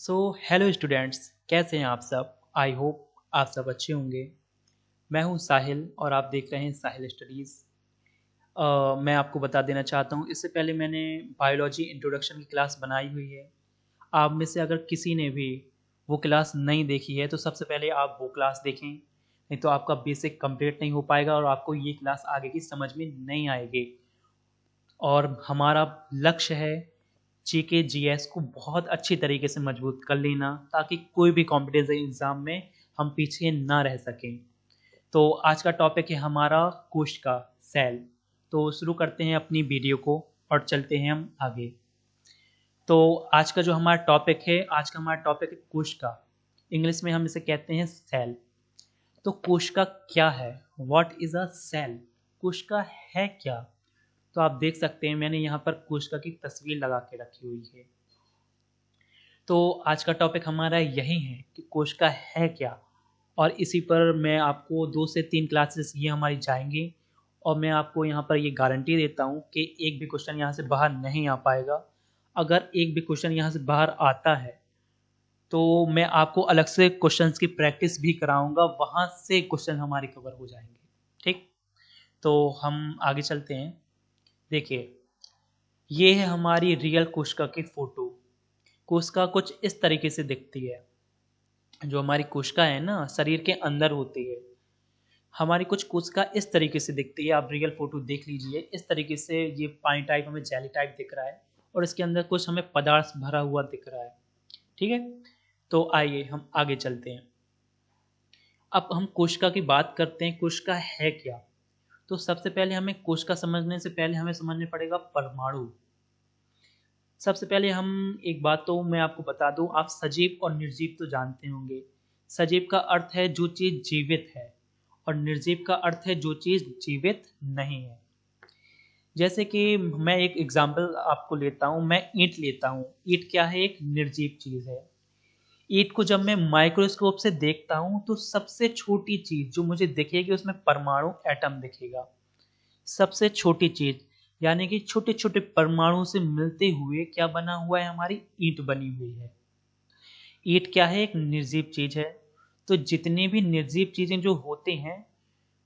So hello students, कैसे हैं आप सब। आई होप आप सब अच्छे होंगे। मैं हूं साहिल और आप देख रहे हैं साहिल स्टडीज़। मैं आपको बता देना चाहता हूं, इससे पहले मैंने बायोलॉजी इंट्रोडक्शन की क्लास बनाई हुई है। आप में से अगर किसी ने भी वो क्लास नहीं देखी है तो सबसे पहले आप वो क्लास देखें, नहीं तो आपका बेसिक कंप्लीट नहीं हो पाएगा और आपको ये क्लास आगे की समझ में नहीं आएगी। और हमारा लक्ष्य है जीके जीएस को बहुत अच्छी तरीके से मजबूत कर लेना, ताकि कोई भी कॉम्पिटिटिव एग्जाम में हम पीछे ना रह सकें। तो आज का टॉपिक है हमारा कोशिका सेल। तो शुरू करते हैं अपनी वीडियो को और चलते हैं हम आगे। तो आज का जो हमारा टॉपिक है, आज का हमारा टॉपिक है कोशिका। इंग्लिश में हम इसे कहते हैं सेल। तो कोशिका क्या है? What is a cell? कोशिका है क्या? तो आप देख सकते हैं मैंने यहाँ पर कोशिका की तस्वीर लगा के रखी हुई है। तो आज का टॉपिक हमारा यही है कि कोशिका है क्या, और इसी पर मैं आपको 2 से 3 क्लासेस ये हमारी जाएंगी। और मैं आपको यहाँ पर ये गारंटी देता हूँ कि एक भी क्वेश्चन यहाँ से बाहर नहीं आ पाएगा। अगर एक भी क्वेश्चन यहाँ से बाहर आता है तो मैं आपको अलग से क्वेश्चंस की प्रैक्टिस भी कराऊंगा, वहाँ से क्वेश्चन हमारे कवर हो जाएंगे। ठीक, तो हम आगे चलते हैं। देखिए, ये है हमारी रियल कोशिका की फोटो। कोशिका कुछ इस तरीके से दिखती है। जो हमारी कोशिका है ना, शरीर के अंदर होती है। हमारी कुछ कोशिका इस तरीके से दिखती है, आप रियल फोटो देख लीजिए। इस तरीके से ये पानी टाइप, हमें जेली टाइप दिख रहा है और इसके अंदर कुछ हमें पदार्थ भरा हुआ दिख रहा है। ठीक है, तो आइए हम आगे चलते हैं। अब हम कोशिका की बात करते हैं, कोशिका है क्या। तो सबसे पहले हमें कोशिका समझने से पहले हमें समझने पड़ेगा परमाणु। सबसे पहले हम एक बात तो मैं आपको बता दूं, आप सजीव और निर्जीव तो जानते होंगे। सजीव का अर्थ है जो चीज जीवित है, और निर्जीव का अर्थ है जो चीज जीवित नहीं है। जैसे कि मैं एक एग्जांपल आपको लेता हूं, मैं ईंट लेता हूं। ईंट क्या है? एक निर्जीव चीज है। ईंट को जब मैं माइक्रोस्कोप से देखता हूं तो सबसे छोटी चीज जो मुझे दिखेगी उसमें परमाणु एटम दिखेगा। सबसे छोटी चीज, यानी कि छोटे छोटे परमाणु से मिलते हुए क्या बना हुआ है? हमारी ईंट बनी हुई है। ईंट क्या है? एक निर्जीव चीज है। तो जितनी भी निर्जीव चीजें जो होती हैं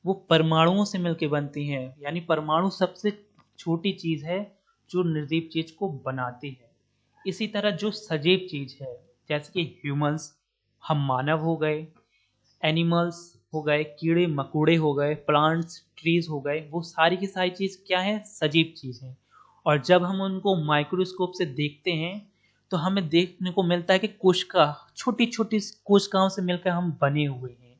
वो परमाणुओं से मिलकर बनती हैं, यानी परमाणु सबसे छोटी चीज है जो निर्जीव चीज को बनाती है। इसी तरह जो सजीव चीज है, जैसे कि ह्यूमंस, हम मानव हो गए, एनिमल्स हो गए, कीड़े मकोड़े हो गए, प्लांट्स ट्रीज हो गए, वो सारी की सारी चीज क्या है? सजीव चीज है। और जब हम उनको माइक्रोस्कोप से देखते हैं तो हमें देखने को मिलता है कि कोशिका, छोटी छोटी कोशिकाओं से मिलकर हम बने हुए हैं।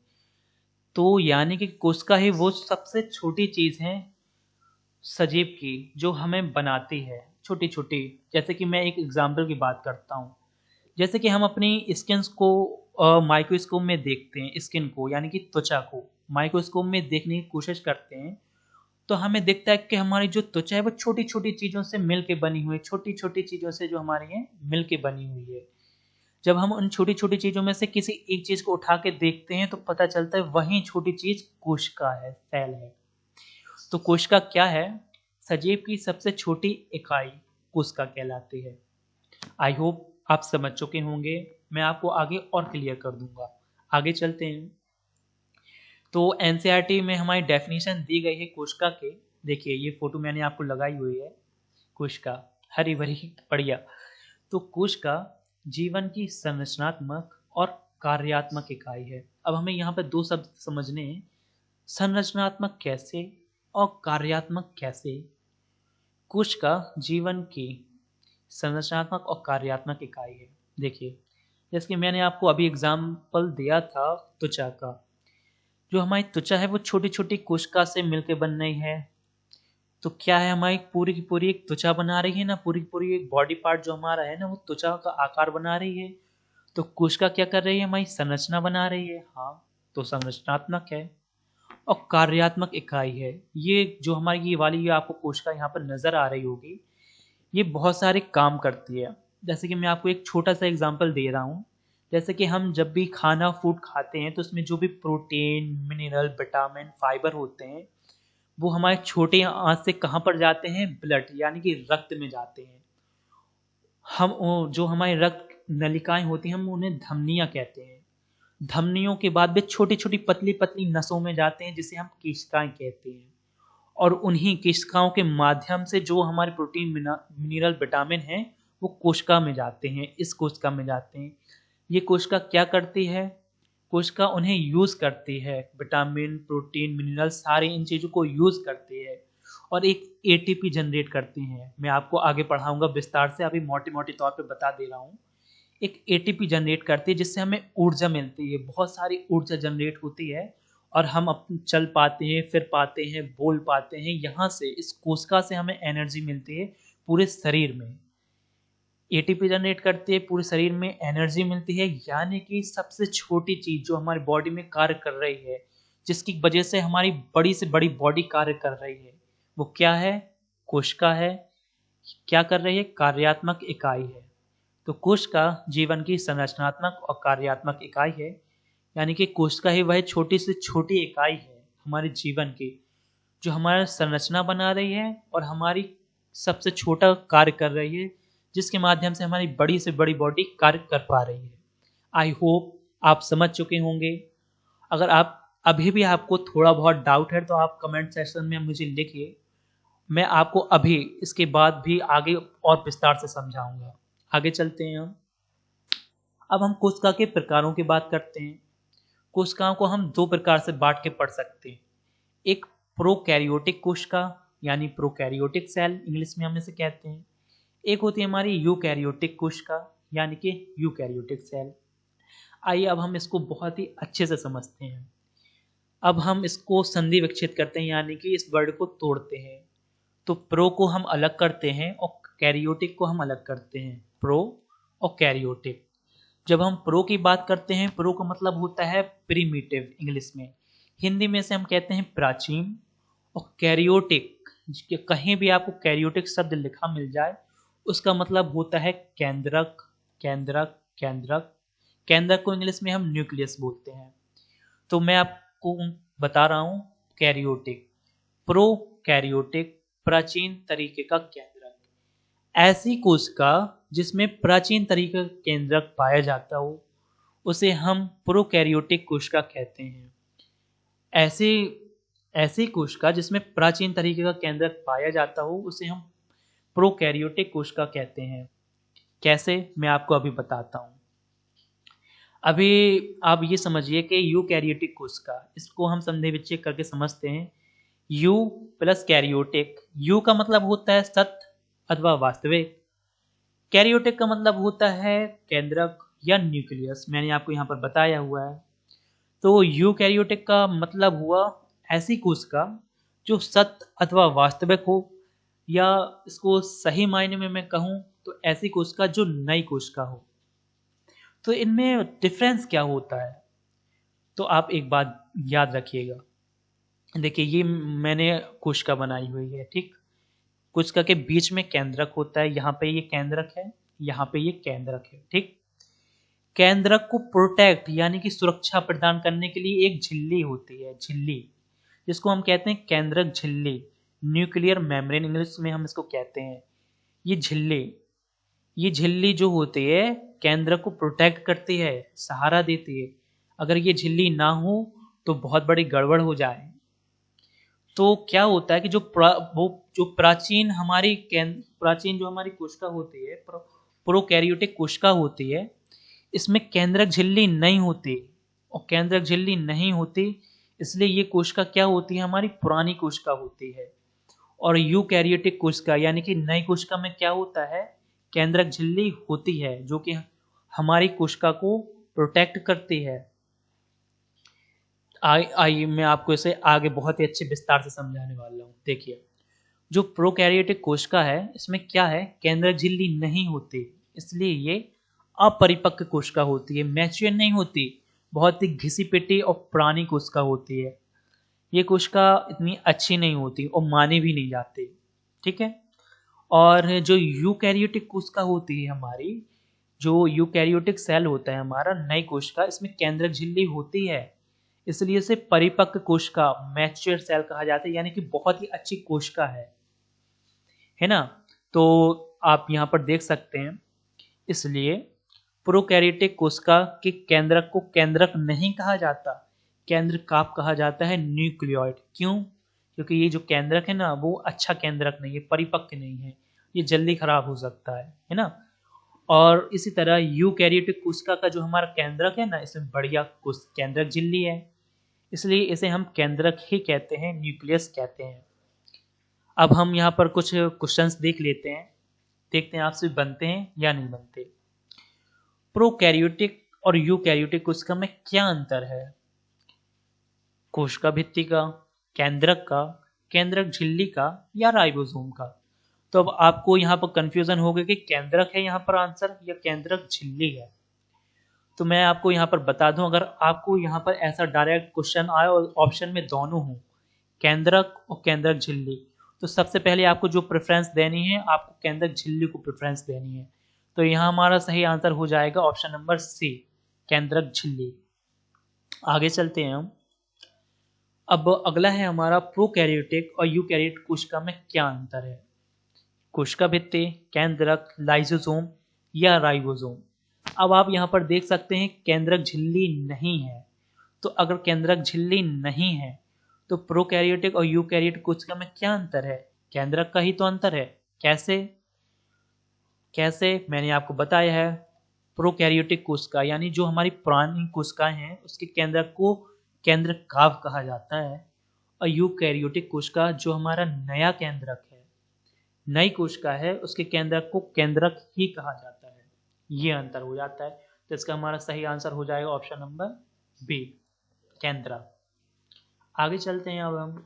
तो यानी कि कोशिका ही वो सबसे छोटी चीज है सजीव की जो हमें बनाती है, छोटी छोटी। जैसे कि मैं एक एग्जाम्पल की बात करता हूँ। जैसे कि हम अपनी स्किन को माइक्रोस्कोप में देखते हैं, स्किन को यानी कि त्वचा को माइक्रोस्कोप में देखने की कोशिश करते हैं, तो हमें दिखता है कि हमारी जो त्वचा है वो छोटी छोटी चीज़ों से मिल के बनी हुई है। छोटी छोटी चीज़ों से जो हमारी है मिल के बनी हुई है। जब हम उन छोटी छोटी चीज़ों में से किसी एक चीज़ को उठा के देखते हैं तो पता चलता है वही छोटी चीज़ कोशिका है, सेल है। तो कोशिका क्या है? सजीव की सबसे छोटी इकाई कोशिका कहलाती है। आई होप आप समझ चुके होंगे। मैं आपको आगे और क्लियर कर दूंगा। आगे चलते हैं। तो एनसीईआरटी में हमारी डेफिनेशन दी गई है कोशिका के। देखिए, ये फोटो मैंने आपको लगाई हुई है। कोशिका हरी भरी बढ़िया। तो कोशिका जीवन की संरचनात्मक और कार्यात्मक इकाई है। अब हमें यहाँ पर 2 शब्द समझने हैं, संरचनात्मक कैसे और कार्यात्मक कैसे। कोशिका जीवन की संरचनात्मक और कार्यात्मक इकाई है। देखिए, जैसे कि मैंने आपको अभी एग्जाम्पल दिया था त्वचा का। जो हमारी त्वचा है वो छोटी छोटी कोशिका से मिलकर बन रही है। तो क्या है, हमारी पूरी की पूरी एक त्वचा बना रही है ना, पूरी की पूरी एक बॉडी पार्ट जो हमारा है ना वो त्वचा का आकार बना रही है। तो कोशिका क्या कर रही है? हमारी संरचना बना रही है। हाँ, तो संरचनात्मक है। और कार्यात्मक इकाई है। ये जो हमारी ये वाली, ये आपको कोशिका यहाँ पर नजर आ रही होगी, ये बहुत सारे काम करती है। जैसे कि मैं आपको एक छोटा सा एग्जांपल दे रहा हूँ। जैसे कि हम जब भी खाना फूड खाते हैं तो उसमें जो भी प्रोटीन, मिनरल, विटामिन, फाइबर होते हैं वो हमारे छोटे आंत से कहाँ पर जाते हैं? ब्लड यानी कि रक्त में जाते हैं। हम जो हमारे रक्त नलिकाएं होती हैं हम उन्हें धमनियां कहते हैं। धमनियों के बाद वे छोटी छोटी पतली पतली नसों में जाते हैं जिसे हम केशिकाएं कहते हैं। और उन्हीं केशिकाओं के माध्यम से जो हमारे प्रोटीन मिनरल विटामिन हैं वो कोशिका में जाते हैं, इस कोशिका में जाते हैं। ये कोशिका क्या करती है? कोशिका उन्हें यूज करती है, विटामिन प्रोटीन मिनरल सारी इन चीजों को यूज करती है और एक एटीपी जनरेट करती हैं। मैं आपको आगे पढ़ाऊंगा विस्तार से, अभी मोटे मोटे तौर पे बता दे रहा हूँ। एक एटीपी जनरेट करती है जिससे हमें ऊर्जा मिलती है, बहुत सारी ऊर्जा जनरेट होती है और हम चल पाते हैं, फिर पाते हैं, बोल पाते हैं। यहाँ से इस कोशिका से हमें एनर्जी मिलती है पूरे शरीर में। एटीपी जनरेट करती है, पूरे शरीर में एनर्जी मिलती है, यानी कि सबसे छोटी चीज जो हमारी बॉडी में कार्य कर रही है, जिसकी वजह से हमारी बड़ी से बड़ी बॉडी कार्य कर रही है, वो क्या है? कोशिका है। क्या कर रही है? कार्यात्मक इकाई है। तो कोशिका जीवन की संरचनात्मक और कार्यात्मक इकाई है, यानी कि कोशिका ही वह छोटी से छोटी इकाई है हमारे जीवन की, जो हमारा संरचना बना रही है और हमारी सबसे छोटा कार्य कर रही है, जिसके माध्यम से हमारी बड़ी से बड़ी बॉडी कार्य कर पा रही है। आई होप आप समझ चुके होंगे। अगर आप अभी भी आपको थोड़ा बहुत डाउट है तो आप कमेंट सेक्शन में मुझे लिखिए, मैं आपको अभी इसके बाद भी आगे और विस्तार से समझाऊंगा। आगे चलते हैं हम। अब हम कोशिका के प्रकारों की बात करते हैं। कोशिकाओं को हम दो प्रकार से बांट के पढ़ सकते हैं। एक प्रोकैरियोटिक कोशिका यानी प्रोकैरियोटिक सेल इंग्लिश में हम इसे कहते हैं। एक होती है हमारी यूकैरियोटिक कोशिका यानी कि यूकैरियोटिक सेल। आइए अब हम इसको बहुत ही अच्छे से समझते हैं। अब हम इसको संधि विच्छेद करते हैं, यानी कि इस वर्ड को तोड़ते हैं। तो प्रो को हम अलग करते हैं और कैरियोटिक को हम अलग करते हैं। प्रो और कैरियोटिक। जब हम प्रो की बात करते हैं, प्रो का मतलब होता है प्रीमिटिव इंग्लिश में, हिंदी में से हम कहते हैं प्राचीन। और कैरियोटिक, कहीं भी आपको कैरियोटिक शब्द लिखा मिल जाए उसका मतलब होता है केंद्रक। केंद्रक केंद्रक केंद्रक को इंग्लिश में हम न्यूक्लियस बोलते हैं। तो मैं आपको बता रहा हूं कैरियोटिक, प्रो कैरियोटिक, प्राचीन तरीके का केंद्रक। ऐसी कोशिका जिसमें प्राचीन तरीके का केंद्रक पाया जाता हो उसे हम प्रोकैरियोटिक कोशिका कहते हैं। ऐसी ऐसी कोशिका जिसमें प्राचीन तरीके का केंद्रक पाया जाता हो उसे हम प्रोकैरियोटिक कोशिका कहते हैं। कैसे, मैं आपको अभी बताता हूं। अभी आप ये समझिए कि यूकैरियोटिक कोशिका, इसको हम संधि विच्छेद करके समझते हैं। You plus karyotic. यू का मतलब होता है सत्य अथवा वास्तविक। कैरियोटिक का मतलब होता है केंद्रक या न्यूक्लियस, मैंने आपको यहाँ पर बताया हुआ है। तो यूकैरियोटिक का मतलब हुआ ऐसी कोशिका जो सत्य अथवा वास्तविक हो, या इसको सही मायने में मैं कहूँ तो ऐसी कोशिका जो नई कोशिका हो। तो इनमें डिफरेंस क्या होता है? तो आप एक बात याद रखिएगा। देखिए, ये मैंने कोशिका बनाई हुई है, ठीक। कोशिका के बीच में केंद्रक होता है, यहाँ पे ये केंद्रक है, यहाँ पे ये केंद्रक है, ठीक। केंद्रक को प्रोटेक्ट यानी कि सुरक्षा प्रदान करने के लिए एक झिल्ली होती है, झिल्ली, जिसको हम कहते हैं केंद्रक झिल्ली। न्यूक्लियर मेम्ब्रेन इंग्लिश में हम इसको कहते हैं। ये झिल्ली जो होती है केंद्रक को प्रोटेक्ट करती है, सहारा देती है। अगर ये झिल्ली ना हो तो बहुत बड़ी गड़बड़ हो जाए। तो क्या होता है कि जो प्राचीन जो हमारी कोशिका होती है, प्रोकैरियोटिक कोशिका होती है, इसमें केंद्रक झिल्ली नहीं होती। और केंद्रक झिल्ली नहीं होती इसलिए ये कोशिका क्या होती है, हमारी पुरानी कोशिका होती है। और यूकैरियोटिक कोशिका यानी कि नई कोशिका में क्या होता है, केंद्रक झिल्ली होती है जो कि हमारी कोशिका को प्रोटेक्ट करती है। आइए मैं आपको इसे आगे बहुत ही अच्छे विस्तार से समझाने वाला हूँ। देखिए, जो प्रोकैरियोटिक कोशिका है इसमें क्या है, केंद्रक झिल्ली नहीं होती, इसलिए ये अपरिपक्व कोशिका होती है, मैच्योर नहीं होती, बहुत ही घिसी पिटी और पुरानी कोशिका होती है। ये कोशिका इतनी अच्छी नहीं होती और मानी भी नहीं जाती, ठीक है। और जो यूकैरियोटिक कोशिका होती है हमारी, जो यूकैरियोटिक सेल होता है हमारा, नई कोशिका, इसमें केंद्रक झिल्ली होती है, इसलिए इसे परिपक्व कोशिका, मैच्योर सेल कहा जाता है, यानी कि बहुत ही अच्छी कोशिका है ना। तो आप यहाँ पर देख सकते हैं। इसलिए प्रोकैरियोटिक कोशिका के केंद्रक को केंद्रक नहीं कहा जाता, केंद्रकाप कहा जाता है न्यूक्लियोइड। क्यों? क्योंकि ये जो केंद्रक है ना वो अच्छा केंद्रक नहीं है, परिपक्व नहीं है, ये जल्दी खराब हो सकता है ना। और इसी तरह यूकैरियोटिक कोशिका का जो हमारा केंद्रक है ना, इसमें बढ़िया केंद्रक झिल्ली है, इसलिए इसे हम केंद्रक ही कहते हैं, न्यूक्लियस कहते हैं। अब हम यहाँ पर कुछ क्वेश्चंस देख लेते हैं, देखते हैं आपसे बनते हैं या नहीं बनते। प्रोकैरियोटिक और यूकैरियोटिक कोशिका में क्या अंतर है? कोशिका भित्ति का, केंद्रक झिल्ली का या राइबोसोम का? तो अब आपको यहाँ पर कंफ्यूजन हो गया कि केंद्रक है यहाँ पर आंसर या केंद्रक झिल्ली है। तो मैं आपको यहाँ पर बता दूं, अगर आपको यहाँ पर ऐसा डायरेक्ट क्वेश्चन आए और ऑप्शन में दोनों हो, केंद्रक और केंद्रक झिल्ली, तो सबसे पहले आपको जो प्रेफरेंस देनी है, आपको केंद्रक झिल्ली को प्रेफरेंस देनी है। तो यहाँ हमारा सही आंसर हो जाएगा ऑप्शन नंबर सी, केंद्रक झिल्ली। आगे चलते हैं हम। अब अगला है हमारा प्रोकैरियोटिक और यूकैरियोटिक कोशिका में क्या अंतर है? कोशिका भित्ति, केंद्रक, लाइसोसोम या राइबोसोम? अब आप यहाँ पर देख सकते हैं केंद्रक झिल्ली नहीं है। तो अगर केंद्रक झिल्ली नहीं है तो प्रोकैरियोटिक और यूकैरियोटिक कोशिका में क्या अंतर है? केंद्रक का ही तो अंतर है। कैसे? मैंने आपको बताया है, प्रोकैरियोटिक कोशिका यानी जो हमारी पुरानी कोशिकाएं हैं उसके केंद्रक को केंद्रकाव कहा जाता है, और यूकैरियोटिक कोशिका जो हमारा नया केंद्रक है, नई कोशिका है, उसके केंद्रक को केंद्रक ही कहा जाता है। ये अंतर हो जाता है। तो इसका हमारा सही आंसर हो जाएगा ऑप्शन नंबर बी, केंद्रक। आगे चलते हैं अब हम।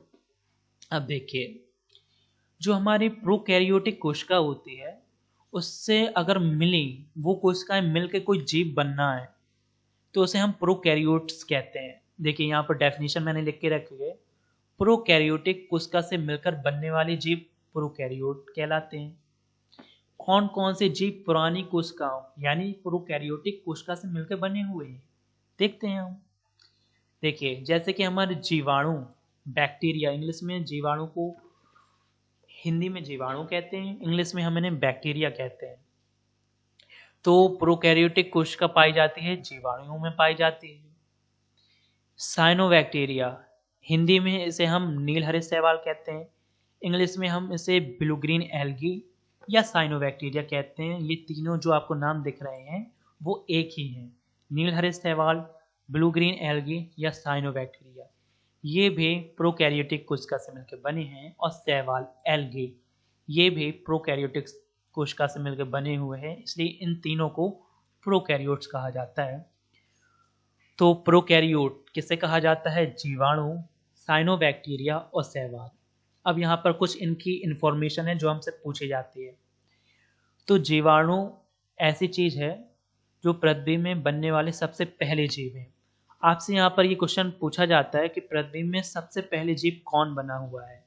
अब देखिए, जो हमारी प्रोकैरियोटिक कोशिका होती है उससे अगर मिली वो कोशिकाएं मिलकर कोई जीव बनना है तो उसे हम प्रोकैरियोट्स कहते हैं। देखिए यहाँ पर डेफिनेशन मैंने लिख के रखी है, प्रोकैरियोटिक कोशिका से मिलकर बनने वाले जीव प्रोकैरियोट कहलाते हैं। कौन कौन से जीव पुरानी कोशिकाओं यानी प्रोकैरियोटिक कोशिका से मिलकर बने हुए हैं, देखते हैं हम। देखिए जैसे कि हमारे जीवाणु, बैक्टीरिया, इंग्लिश में जीवाणु को हिंदी में जीवाणु कहते हैं, इंग्लिश में हम इन्हें बैक्टीरिया कहते हैं। तो प्रोकैरियोटिक कोशिका पाई जाती है जीवाणुओं में पाई जाती है। साइनोबैक्टीरिया, हिंदी में इसे हम नील हरे शैवाल कहते हैं, इंग्लिश में हम इसे ब्लू ग्रीन एल्गी या साइनोबैक्टीरिया कहते हैं। ये तीनों जो आपको नाम दिख रहे हैं वो एक ही हैं, नील हरे शैवाल, ब्लू ग्रीन एल्गी या साइनोबैक्टीरिया। ये भी प्रोकैरियोटिक कोशिका से मिलकर बने हैं, और शैवाल, एल्गी, ये भी प्रोकैरियोटिक कोशिका से मिलकर बने हुए हैं, इसलिए इन तीनों को प्रोकैरियोट्स कहा जाता है। तो प्रोकैरियोट किसे कहा जाता है? जीवाणु, साइनोबैक्टीरिया और शैवाल। अब यहाँ पर कुछ इनकी इंफॉर्मेशन है जो हमसे पूछी जाती है। तो जीवाणु ऐसी चीज है जो पृथ्वी में बनने वाले सबसे पहले जीव हैं। आपसे यहाँ पर ये क्वेश्चन पूछा जाता है कि पृथ्वी में सबसे पहले जीव कौन बना हुआ है,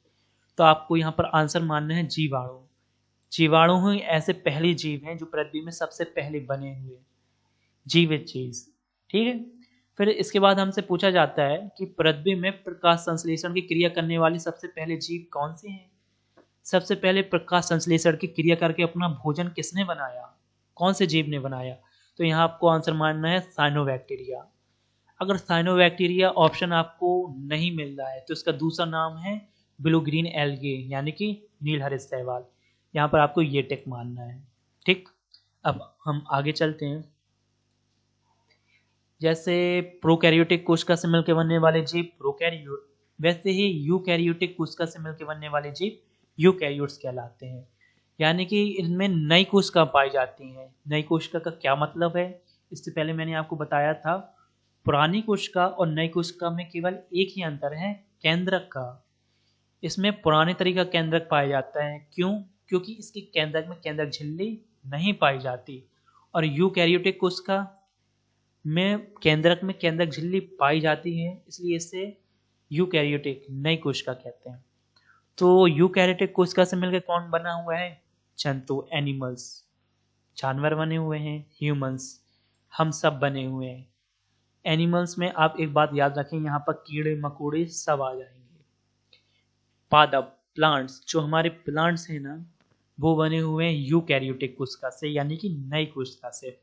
तो आपको यहाँ पर आंसर मानना है जीवाणु। जीवाणु ही ऐसे पहले जीव हैं जो पृथ्वी में सबसे पहले बने हुए जीवित चीज। ठीक है। फिर इसके बाद हमसे पूछा जाता है कि पृथ्वी में प्रकाश संश्लेषण की क्रिया करने वाले सबसे पहले जीव कौन से हैं? सबसे पहले प्रकाश संश्लेषण की क्रिया करके अपना भोजन किसने बनाया, कौन से जीव ने बनाया? तो यहाँ आपको आंसर मानना है साइनोबैक्टीरिया। अगर साइनोबैक्टीरिया ऑप्शन आपको नहीं मिल रहा है तो इसका दूसरा नाम है ब्लू ग्रीन एल्गे यानी कि नील हरे शैवाल। यहाँ पर आपको ये टिक मानना है। ठीक, अब हम आगे चलते हैं। जैसे प्रोकैरियोटिक कोशिका से मिलकर बनने वाले जीव प्रोकैरियोट, वैसे ही यूकैरियोटिक कोशिका से मिलकर बनने वाले जीव यूकैरियोट्स कहलाते हैं। यानी कि इनमें नई कोशिका पाई जाती हैं। नई कोशिका का क्या मतलब है? इससे पहले मैंने आपको बताया था, पुरानी कोशिका और नई कोशिका में केवल एक ही अंतर है, केंद्रक का। इसमें पुराने तरीका केंद्रक पाया जाता है। क्यों? क्योंकि इसके केंद्रक में केंद्रक झिल्ली नहीं पाई जाती, और यूकैरियोटिक कोशिका में केंद्रक में केंद्रक झिल्ली पाई जाती है, इसलिए इसे यूकैरियोटिक नई कोशिका कहते हैं। तो यूकैरियोटिक कोशिका से मिलकर कौन बना हुआ है? जंतु, एनिमल्स, जानवर बने हुए हैं, ह्यूमंस, हम सब बने हुए हैं। एनिमल्स में आप एक बात याद रखें, यहाँ पर कीड़े मकोड़े सब आ जाएंगे। पादप, प्लांट्स, जो हमारे प्लांट्स हैं ना वो बने हुए हैं यूकैरियोटिक कोशिका से यानी कि नई कोशिका से।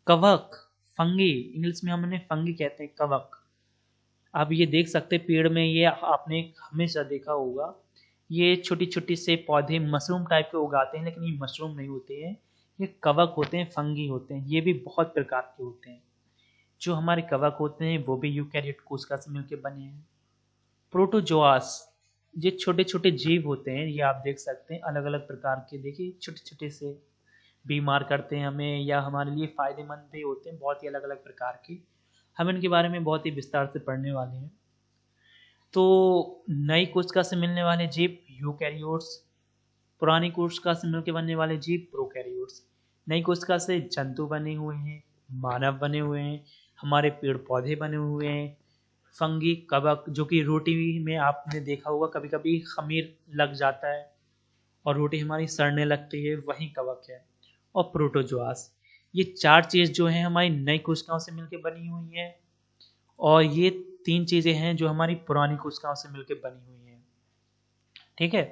कवक, फंगी, इंग्लिश में हमने फंगी कहते हैं, कवक। आप ये देख सकते हैं पेड़ में, ये आपने हमेशा देखा होगा, ये छोटी छोटी से पौधे मशरूम टाइप के उगाते हैं, लेकिन ये मशरूम नहीं होते हैं, ये कवक होते हैं, फंगी होते हैं। ये भी बहुत प्रकार के होते हैं। जो हमारे कवक होते हैं वो भी यूकैरियोट कोशिका से मिलकर बने हैं। प्रोटोजोआस, ये छोटे छोटे जीव होते हैं, ये आप देख सकते हैं अलग अलग प्रकार के। देखिए छोटे छोटे से, बीमार करते हैं हमें या हमारे लिए फायदेमंद भी होते हैं, बहुत ही अलग अलग प्रकार के। हम इनके बारे में बहुत ही विस्तार से पढ़ने वाले हैं। तो नई कोशिका से मिलने वाले जीव यूकैरियोट्स, पुरानी कोशिका से मिलकर बनने वाले जीव प्रोकैरियोट्स। नई कोशिका से जंतु बने हुए हैं, मानव बने हुए हैं, हमारे पेड़ पौधे बने हुए हैं, फंगी, कवक, जो कि रोटी में आपने देखा होगा कभी कभी खमीर लग जाता है और रोटी हमारी सड़ने लगती है, वही कवक है। और प्रोटोजोआस, ये चार चीज जो है हमारी नई कोशिकाओं से मिलकर बनी हुई है, और ये तीन चीजें हैं जो हमारी पुरानी कोशिकाओं से मिलकर बनी हुई हैं। ठीक है,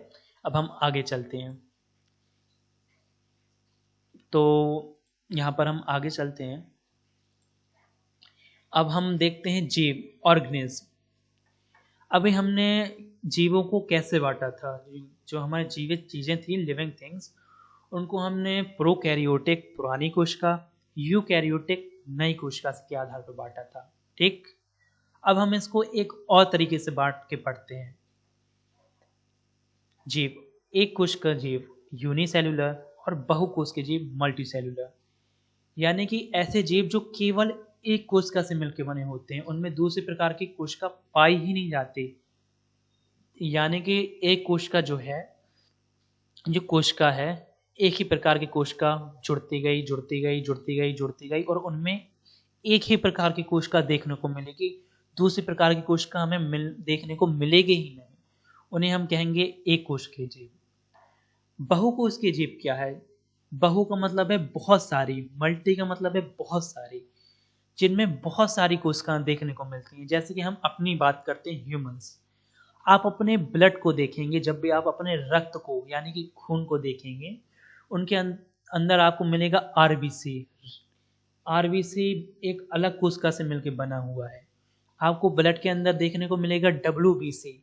अब हम आगे चलते हैं। तो यहाँ पर हम आगे चलते हैं। अब हम देखते हैं जीव, ऑर्गेनिज्म। अभी हमने जीवों को कैसे बांटा था, जो हमारे जीवित चीजें थी, लिविंग थिंग्स, उनको हमने प्रोकैरियोटिक पुरानी कोशिका, यूकैरियोटिक नई कोशिका के आधार पर बांटा था। ठीक, अब हम इसको एक और तरीके से बांट के पढ़ते हैं। जीव, एक कोशिका जीव यूनिसेलुलर और बहुकोशिकीय जीव मल्टीसेलुलर। यानी कि ऐसे जीव जो केवल एक कोशिका से मिलकर बने होते हैं, उनमें दूसरे प्रकार की कोशिका पाई ही नहीं जाती। यानी कि एक कोशिका जो है, जो कोशिका है, एक ही प्रकार की कोशिका जुड़ती गई जुड़ती गई जुड़ती गई जुड़ती गई, और उनमें एक ही प्रकार की कोशिका देखने को मिलेगी। दूसरी प्रकार की कोशिका हमें देखने को मिलेगी ही नहीं। उन्हें हम कहेंगे एक कोशिकीय जीव। बहुकोशिकीय जीव क्या है? बहु का मतलब है बहुत सारी, मल्टी का मतलब है बहुत सारी, जिनमें बहुत सारी कोशिकाएं देखने को मिलती हैं। जैसे कि हम अपनी बात करते हैं, ह्यूमंस। आप अपने ब्लड को देखेंगे, जब भी आप अपने रक्त को यानी कि खून को देखेंगे, उनके अंदर आपको मिलेगा आरबीसी। आरबीसी एक अलग कोशिका से मिलकर बना हुआ है। आपको ब्लड के अंदर देखने को मिलेगा डब्ल्यूबीसी,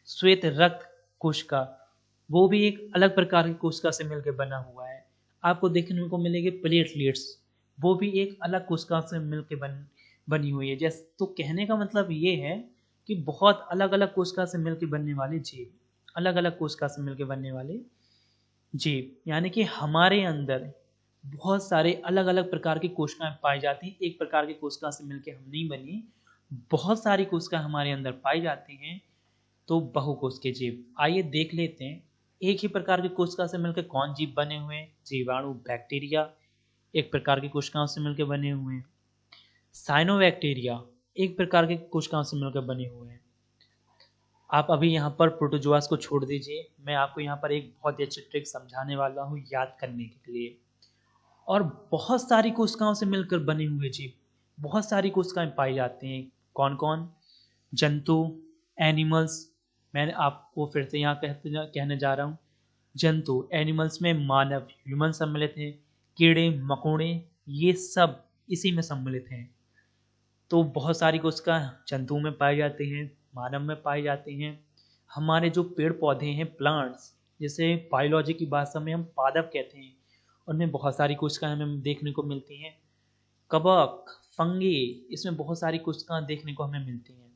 श्वेत रक्त कोशिका, वो भी एक अलग प्रकार की कोशिका से मिलकर बना हुआ है। आपको देखने को मिलेंगे प्लेटलेट्स, वो भी एक अलग कोशिका से मिलकर बनी हुई है। जैसे तो कहने का मतलब ये है कि बहुत अलग अलग कोशिका से मिलकर बनने वाले जीव, अलग अलग कोशिका से मिलकर बनने वाले जीव, यानी कि हमारे अंदर बहुत सारे अलग अलग प्रकार की कोशिकाएं पाई जाती हैं। एक प्रकार की कोशिका से मिलकर हम नहीं बनी, बहुत सारी कोशिकाएं हमारे अंदर पाई जाती हैं। तो बहुकोशिकीय जीव, आइए देख लेते हैं एक ही प्रकार की कोशिका से मिलकर कौन जीव बने हुए हैं। जीवाणु, बैक्टीरिया एक प्रकार की कोशिकाओं से मिलकर बने हुए हैं। साइनोबैक्टीरिया एक प्रकार की कोशिकाओं से मिलकर बने हुए हैं। आप अभी यहाँ पर प्रोटोजोआस को छोड़ दीजिए, मैं आपको यहाँ पर एक बहुत ही अच्छी ट्रिक समझाने वाला हूँ याद करने के लिए। और बहुत सारी कोशिकाओं से मिलकर बने हुए जीव, बहुत सारी कोशिकाएं पाई जाती हैं। कौन कौन? जंतु, एनिमल्स। मैंने आपको फिर से यहाँ कहने जा रहा हूँ, जंतु, एनिमल्स में मानव, ह्यूमन सम्मिलित हैं। कीड़े मकोड़े, ये सब इसी में सम्मिलित हैं। तो बहुत सारी कोशिका जंतुओं में पाई जाती हैं, मानव में पाई जाती हैं। हमारे जो पेड़ पौधे हैं, प्लांट्स, जैसे बायोलॉजी की भाषा में हम पादप कहते हैं, उनमें बहुत सारी कोशिकाएं हमें देखने को मिलती हैं। कवक, फंगी, इसमें बहुत सारी कोशिकाएं देखने को हमें मिलती हैं।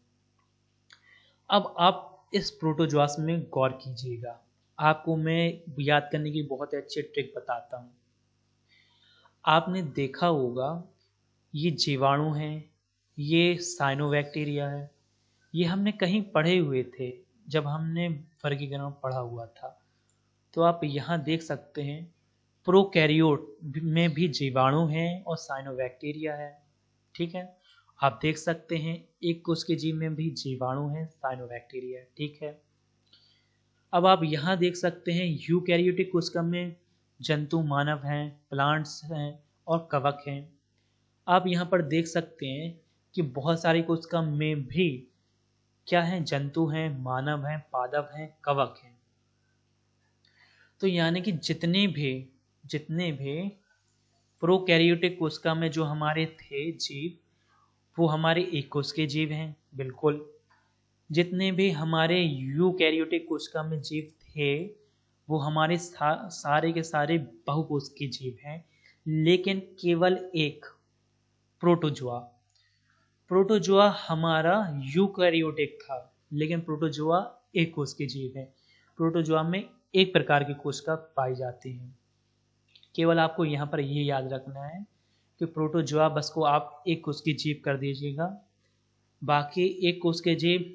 अब आप इस प्रोटोजोआस में गौर कीजिएगा, आपको मैं याद करने की बहुत अच्छी ट्रिक बताता हूँ। आपने देखा होगा ये जीवाणु हैं, ये साइनोबैक्टीरिया है, ये हमने कहीं पढ़े हुए थे जब हमने वर्गीकरण पढ़ा हुआ था। तो आप यहाँ देख सकते हैं प्रोकैरियोट में भी जीवाणु हैं और साइनोबैक्टीरिया है। ठीक है, आप देख सकते हैं एक कोश के जीव में भी जीवाणु है, साइनोबैक्टीरिया है। ठीक है, अब आप यहाँ देख सकते हैं यूकैरियोटिक कोशिका में जंतु, मानव हैं, प्लांट्स हैं और कवक हैं। आप यहाँ पर देख सकते हैं कि बहुत सारी कोशिका में भी क्या है, जंतु हैं, मानव हैं, पादप हैं, कवक हैं। तो यानी कि जितने भी प्रोकैरियोटिक कोशिका में जो हमारे थे जीव, वो हमारे एक कोश के जीव हैं, बिल्कुल। जितने भी हमारे यूकैरियोटिक कोशिका में जीव थे, वो हमारे सारे के सारे बहुकोश के जीव हैं, लेकिन केवल एक प्रोटोजोआ। प्रोटोजोआ हमारा यूकैरियोटिक था, लेकिन प्रोटोजोआ एक कोश के जीव है। प्रोटोजोआ में एक प्रकार की कोशिका पाई जाती है। केवल आपको यहाँ पर ये याद रखना है कि प्रोटोजोआ बस को आप एक कोश की जीव कर दीजिएगा, बाकी एक कोश के जीव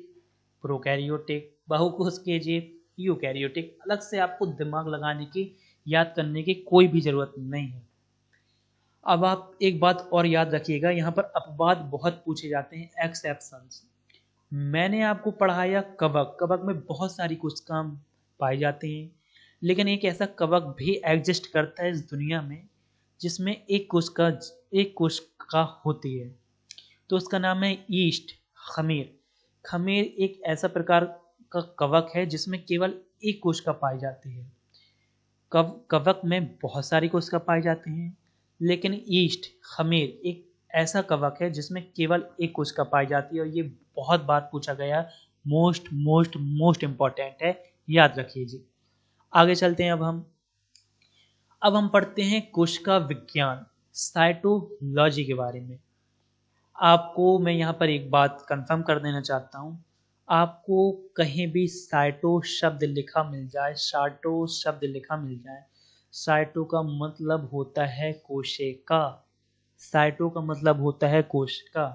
प्रोकैरियोटिक, बहुकोश के जीव यूकैरियोटिक। अलग से आपको दिमाग लगाने की, याद करने की कोई भी जरूरत नहीं है। अब आप एक बात और याद रखिएगा, यहाँ पर अपवाद बहुत पूछे जाते हैं, एक्सेप्शंस। मैंने आपको पढ़ाया कवक, कवक में बहुत सारी कोशिकाएं पाई जाती हैं, लेकिन एक ऐसा कवक भी एग्जिस्ट करता है इस दुनिया में जिसमें एक कोशिका होती है, तो उसका नाम है ईस्ट, खमीर। खमीर एक ऐसा प्रकार का कवक है जिसमें केवल एक कोशिका पाई जाती है। कवक में बहुत सारी कोशिका पाई जाती हैं, लेकिन ईस्ट, खमीर एक ऐसा कवक है जिसमें केवल एक कोशिका पाई जाती है, और ये बहुत बार पूछा गया, मोस्ट मोस्ट मोस्ट इंपॉर्टेंट है, याद रखिए जी। आगे चलते हैं। अब हम पढ़ते हैं कोशिका विज्ञान, साइटोलॉजी के बारे में। आपको मैं यहाँ पर एक बात कंफर्म कर देना चाहता हूँ, आपको कहीं भी साइटो शब्द लिखा मिल जाए, साइटो शब्द लिखा मिल जाए, साइटो का मतलब होता है कोशिका। साइटो का मतलब होता है कोशिका।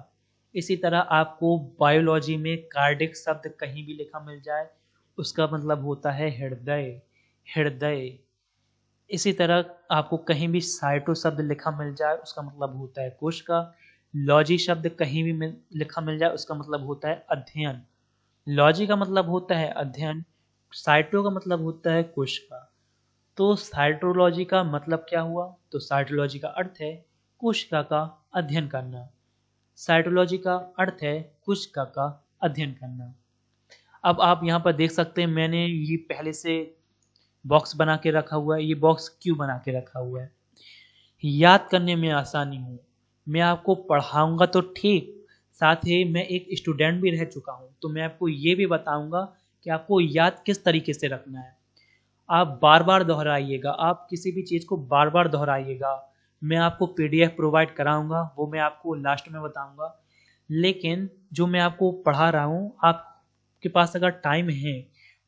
इसी तरह आपको बायोलॉजी में कार्डिक शब्द कहीं भी लिखा मिल जाए, उसका मतलब होता है हृदय, हृदय। इसी तरह आपको कहीं भी साइटो शब्द लिखा मिल जाए, उसका मतलब होता है कोशिका। लॉजी शब्द कहीं भी लिखा मिल जाए, उसका मतलब होता है अध्ययन। लॉजी का मतलब होता है अध्ययन, साइटो का मतलब होता है कोशिका। तो साइटोलॉजी का मतलब क्या हुआ? तो साइटोलॉजी का अर्थ है कोशिका का अध्ययन करना। साइटोलॉजी का अर्थ है कोशिका का अध्ययन करना। अब आप यहाँ पर देख सकते हैं, मैंने ये पहले से बॉक्स बना के रखा हुआ है। ये बॉक्स क्यों बना के रखा हुआ है? याद करने में आसानी हो। मैं आपको पढ़ाऊंगा तो ठीक, साथ ही मैं एक स्टूडेंट भी रह चुका हूँ, तो मैं आपको ये भी बताऊंगा कि आपको याद किस तरीके से रखना है। आप बार बार दोहराइएगा, आप किसी भी चीज़ को बार बार दोहराइएगा। मैं आपको पीडीएफ प्रोवाइड कराऊंगा, वो मैं आपको लास्ट में बताऊंगा। लेकिन जो मैं आपको पढ़ा रहा हूँ, आपके पास अगर टाइम है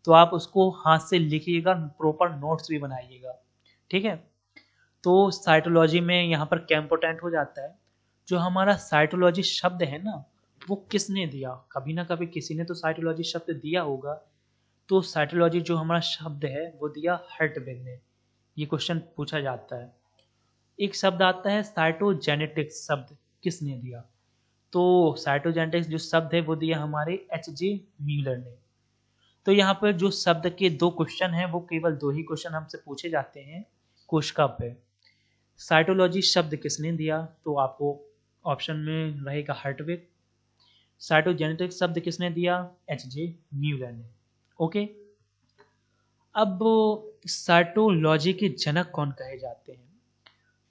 तो आप उसको हाथ से लिखिएगा, प्रॉपर नोट्स भी बनाइएगा, ठीक है। तो साइटोलॉजी में यहाँ पर क्या इंपॉर्टेंट हो जाता है, जो हमारा साइटोलॉजी शब्द है ना, वो किसने दिया? कभी ना कभी किसी ने तो साइटोलॉजी शब्द दिया होगा। तो साइटोलॉजी जो हमारा शब्द है वो दिया हर्टविग ने। ये क्वेश्चन पूछा जाता है। एक शब्द आता है साइटोजेनेटिक्स, शब्द किसने दिया? तो साइटोजेनेटिक्स जो शब्द है वो दिया हमारे एच.जे. म्यूलर ने। तो यहाँ पर जो शब्द के दो क्वेश्चन हैं, वो केवल दो ही क्वेश्चन हमसे पूछे जाते हैं कोशिका पे। साइटोलॉजी शब्द किसने दिया? तो आपको ऑप्शन में रहेगा हर्टविग। साइटोजेनेटिक्स शब्द किसने दिया? एच.जे. म्यूलर ने। ओके। अब साइटोलॉजी के जनक कौन कहे जाते हैं?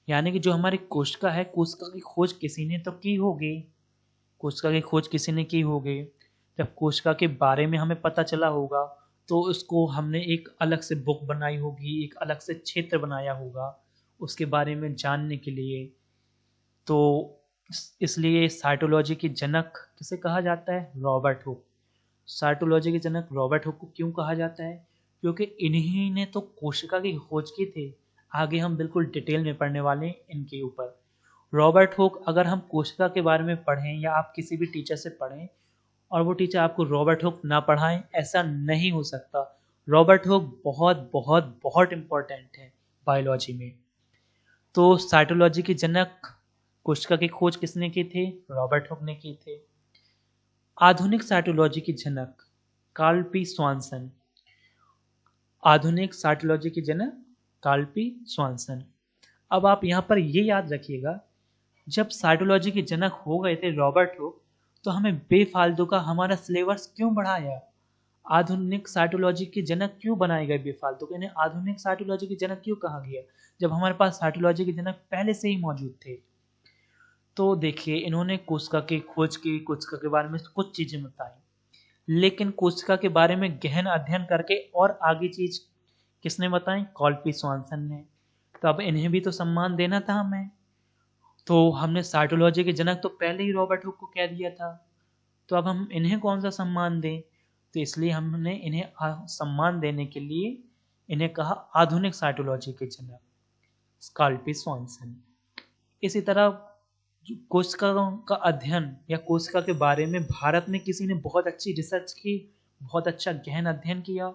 यानी कि जो हमारी कोशिका है, कोशिका की खोज किसी ने तो की होगी। कोशिका की खोज किसी ने की होगी। जब कोशिका के बारे में हमें पता चला होगा, तो उसको हमने एक अलग से बुक बनाई होगी, एक अलग से क्षेत्र बनाया होगा उसके बारे में जानने के लिए। तो इसलिए साइटोलॉजी के जनक किसे कहा जाता है? Robert Hooke. साइटोलॉजी के जनक रॉबर्ट हुक को क्यों कहा जाता है? क्योंकि इन्हीं ने तो कोशिका की खोज की थी। आगे हम बिल्कुल डिटेल में पढ़ने वाले हैं इनके ऊपर। रॉबर्ट हुक, अगर हम कोशिका के बारे में पढ़ें या आप किसी भी टीचर से पढ़ें और वो टीचर आपको रॉबर्ट हुक ना पढ़ाएं, ऐसा नहीं हो सकता। रॉबर्ट हुक बहुत बहुत बहुत इम्पोर्टेंट है बायोलॉजी में। तो साइटोलॉजी के जनक, कोशिका की खोज किसने की थी? रॉबर्ट हुक ने की थी। आधुनिक साइटोलॉजी के जनक कार्ल पी स्वानसन। आधुनिक साइटोलॉजी के जनक कार्ल पी स्वानसन। अब आप यहाँ पर ये याद रखिएगा, जब साइटोलॉजी के जनक हो गए थे रॉबर्ट हुक, तो हमें बेफालतू का हमारा सिलेबस क्यों बढ़ाया? आधुनिक साइटोलॉजी के जनक क्यों बनाए गए बेफालतू के, इन्हें आधुनिक साइटोलॉजी के जनक क्यों कहा गया जब हमारे पास साइटोलॉजी के जनक पहले से ही मौजूद थे। तो देखिए इन्होंने कोशिका की खोज की, कोशिका के बारे में कुछ चीजें बताई, लेकिन कोशिका के बारे में गहन अध्ययन करके और आगे चीज किसने बताई, कॉल्पी स्वानसन ने। तो अब इन्हें भी तो सम्मान देना था हमें। तो हमने साइटोलॉजी के जनक तो पहले ही रॉबर्ट हुक को कह दिया था, तो अब हम इन्हें कौन सा सम्मान दें। तो इसलिए हमने इन्हें सम्मान देने के लिए इन्हें कहा आधुनिक साइटोलॉजी के जनक, स्काल्पी स्वानसन। इसी तरह कोशिका का अध्ययन या कोशिका के बारे में भारत में किसी ने बहुत अच्छी रिसर्च की, बहुत अच्छा गहन अध्ययन किया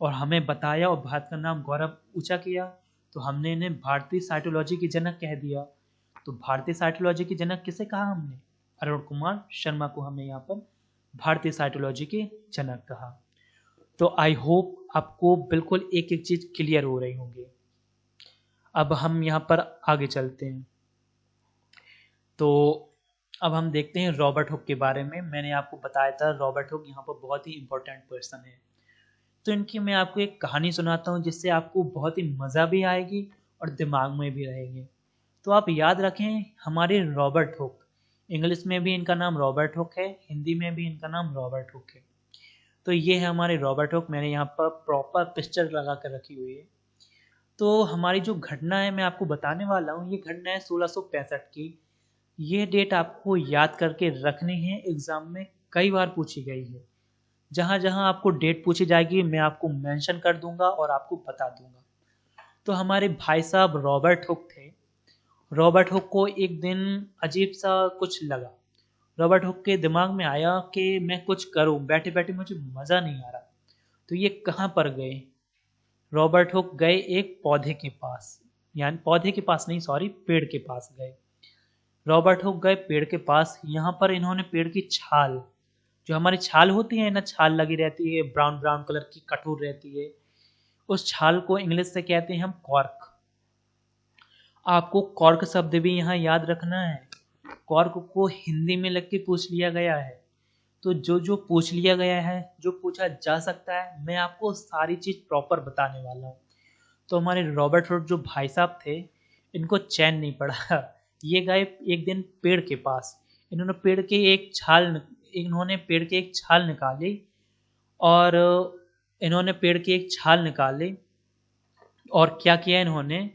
और हमें बताया और भारत का नाम गौरव ऊंचा किया, तो हमने इन्हें भारतीय साइटोलॉजी के जनक कह दिया। तो भारतीय साइटोलॉजी के जनक किसे कहा हमने, अरुण कुमार शर्मा को हमने यहाँ पर भारतीय साइटोलॉजी के जनक कहा। तो आई होप आपको बिल्कुल एक एक चीज क्लियर हो रही होंगी। अब हम यहाँ पर आगे चलते हैं। तो अब हम देखते हैं रॉबर्ट हुक के बारे में। मैंने आपको बताया था रॉबर्ट हुक यहाँ पर बहुत ही इंपॉर्टेंट पर्सन है। तो इनकी मैं आपको एक कहानी सुनाता हूँ जिससे आपको बहुत ही मज़ा भी आएगी और दिमाग में भी रहेगी। तो आप याद रखें हमारे रॉबर्ट हुक, इंग्लिश में भी इनका नाम रॉबर्ट हुक है, हिंदी में भी इनका नाम रॉबर्ट हुक है। तो ये है हमारे रॉबर्ट हुक। मैंने यहाँ पर प्रॉपर पिक्चर लगा कर रखी हुई है। तो हमारी जो घटना है मैं आपको बताने वाला हूँ, ये घटना है 1665 की। ये डेट आपको याद करके रखनी है, एग्जाम में कई बार पूछी गई है। जहाँ जहाँ आपको डेट पूछी जाएगी मैं आपको मेंशन कर दूंगा और आपको बता दूंगा। तो हमारे भाई साहब रॉबर्ट हुक थे। रॉबर्ट हुक को एक दिन अजीब सा कुछ लगा। रॉबर्ट हुक के दिमाग में आया कि मैं कुछ करूं, बैठे बैठे मुझे मज़ा नहीं आ रहा। तो ये कहाँ पर गए, रॉबर्ट हुक गए एक पौधे के पास, यानी पौधे के पास नहीं सॉरी, पेड़ के पास गए। रॉबर्ट हुक गए पेड़ के पास। यहाँ पर इन्होंने पेड़ की छाल, जो हमारी छाल होती है ना, छाल लगी रहती है ब्राउन ब्राउन कलर की, कठोर रहती है, उस छाल को इंग्लिश से कहते हैं हम कॉर्क। आपको कॉर्क शब्द भी यहाँ याद रखना है। कॉर्क को हिंदी में लिख के पूछ लिया गया है। तो जो जो पूछ लिया गया है, जो पूछा जा सकता है, मैं आपको सारी चीज़ प्रॉपर बताने वाला हूँ। तो हमारे रॉबर्ट हुक जो भाई साहब थे, इनको चैन नहीं पड़ा। ये गए एक दिन पेड़ के पास। इन्होंने पेड़ की एक छाल निकाली और इन्होंने पेड़ की एक छाल निकाली और क्या किया, इन्होंने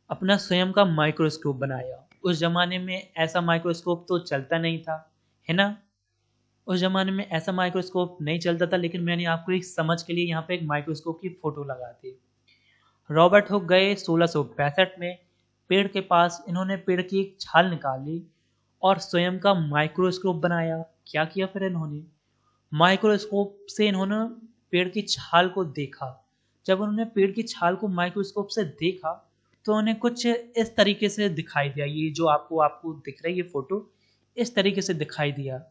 अपना स्वयं का माइक्रोस्कोप बनाया। उस जमाने में ऐसा माइक्रोस्कोप तो चलता नहीं था, है ना। उस जमाने में ऐसा माइक्रोस्कोप नहीं चलता था, लेकिन मैंने आपको एक समझ के लिए यहाँ पे एक माइक्रोस्कोप की फोटो लगा दी। रॉबर्ट हुक गए 1665 में पेड़ के पास। इन्होंने पेड़ की एक छाल निकाली और स्वयं का माइक्रोस्कोप बनाया। क्या किया फिर इन्होंने, माइक्रोस्कोप से इन्होंने पेड़ की छाल को देखा। जब उन्होंने पेड़ की छाल को माइक्रोस्कोप से देखा तो उन्हें कुछ इस तरीके से दिखाई दिया। ये जो आपको दिख रही है फोटो, इस तरीके से दिखाई दिया।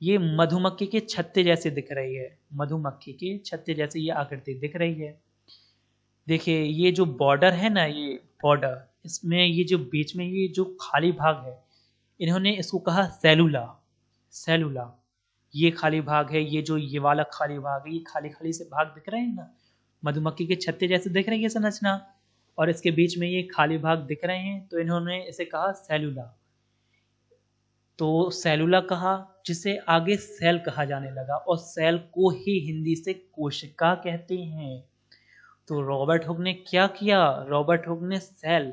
ये मधुमक्खी के छत्ते जैसे दिख रही है, मधुमक्खी के छत्ते जैसे ये आकृति दिख रही है। देखिए ये जो बॉर्डर है ना, ये बॉर्डर, इसमें ये जो बीच में ये जो खाली भाग है, इन्होंने इसको कहा सेलुला। सेलुला ये खाली भाग है। ये जो ये वाला खाली भाग है, ये खाली खाली से भाग दिख रहे हैं ना, मधुमक्खी के छत्ते जैसे दिख रही है संरचना, और इसके बीच में ये खाली भाग दिख रहे हैं, तो इन्होंने इसे कहा सेलुला। तो सेलुला कहा, जिसे आगे सेल कहा जाने लगा, और सेल को ही हिंदी से कोशिका कहते हैं। तो रॉबर्ट हुक ने क्या किया, रॉबर्ट हुक ने सेल,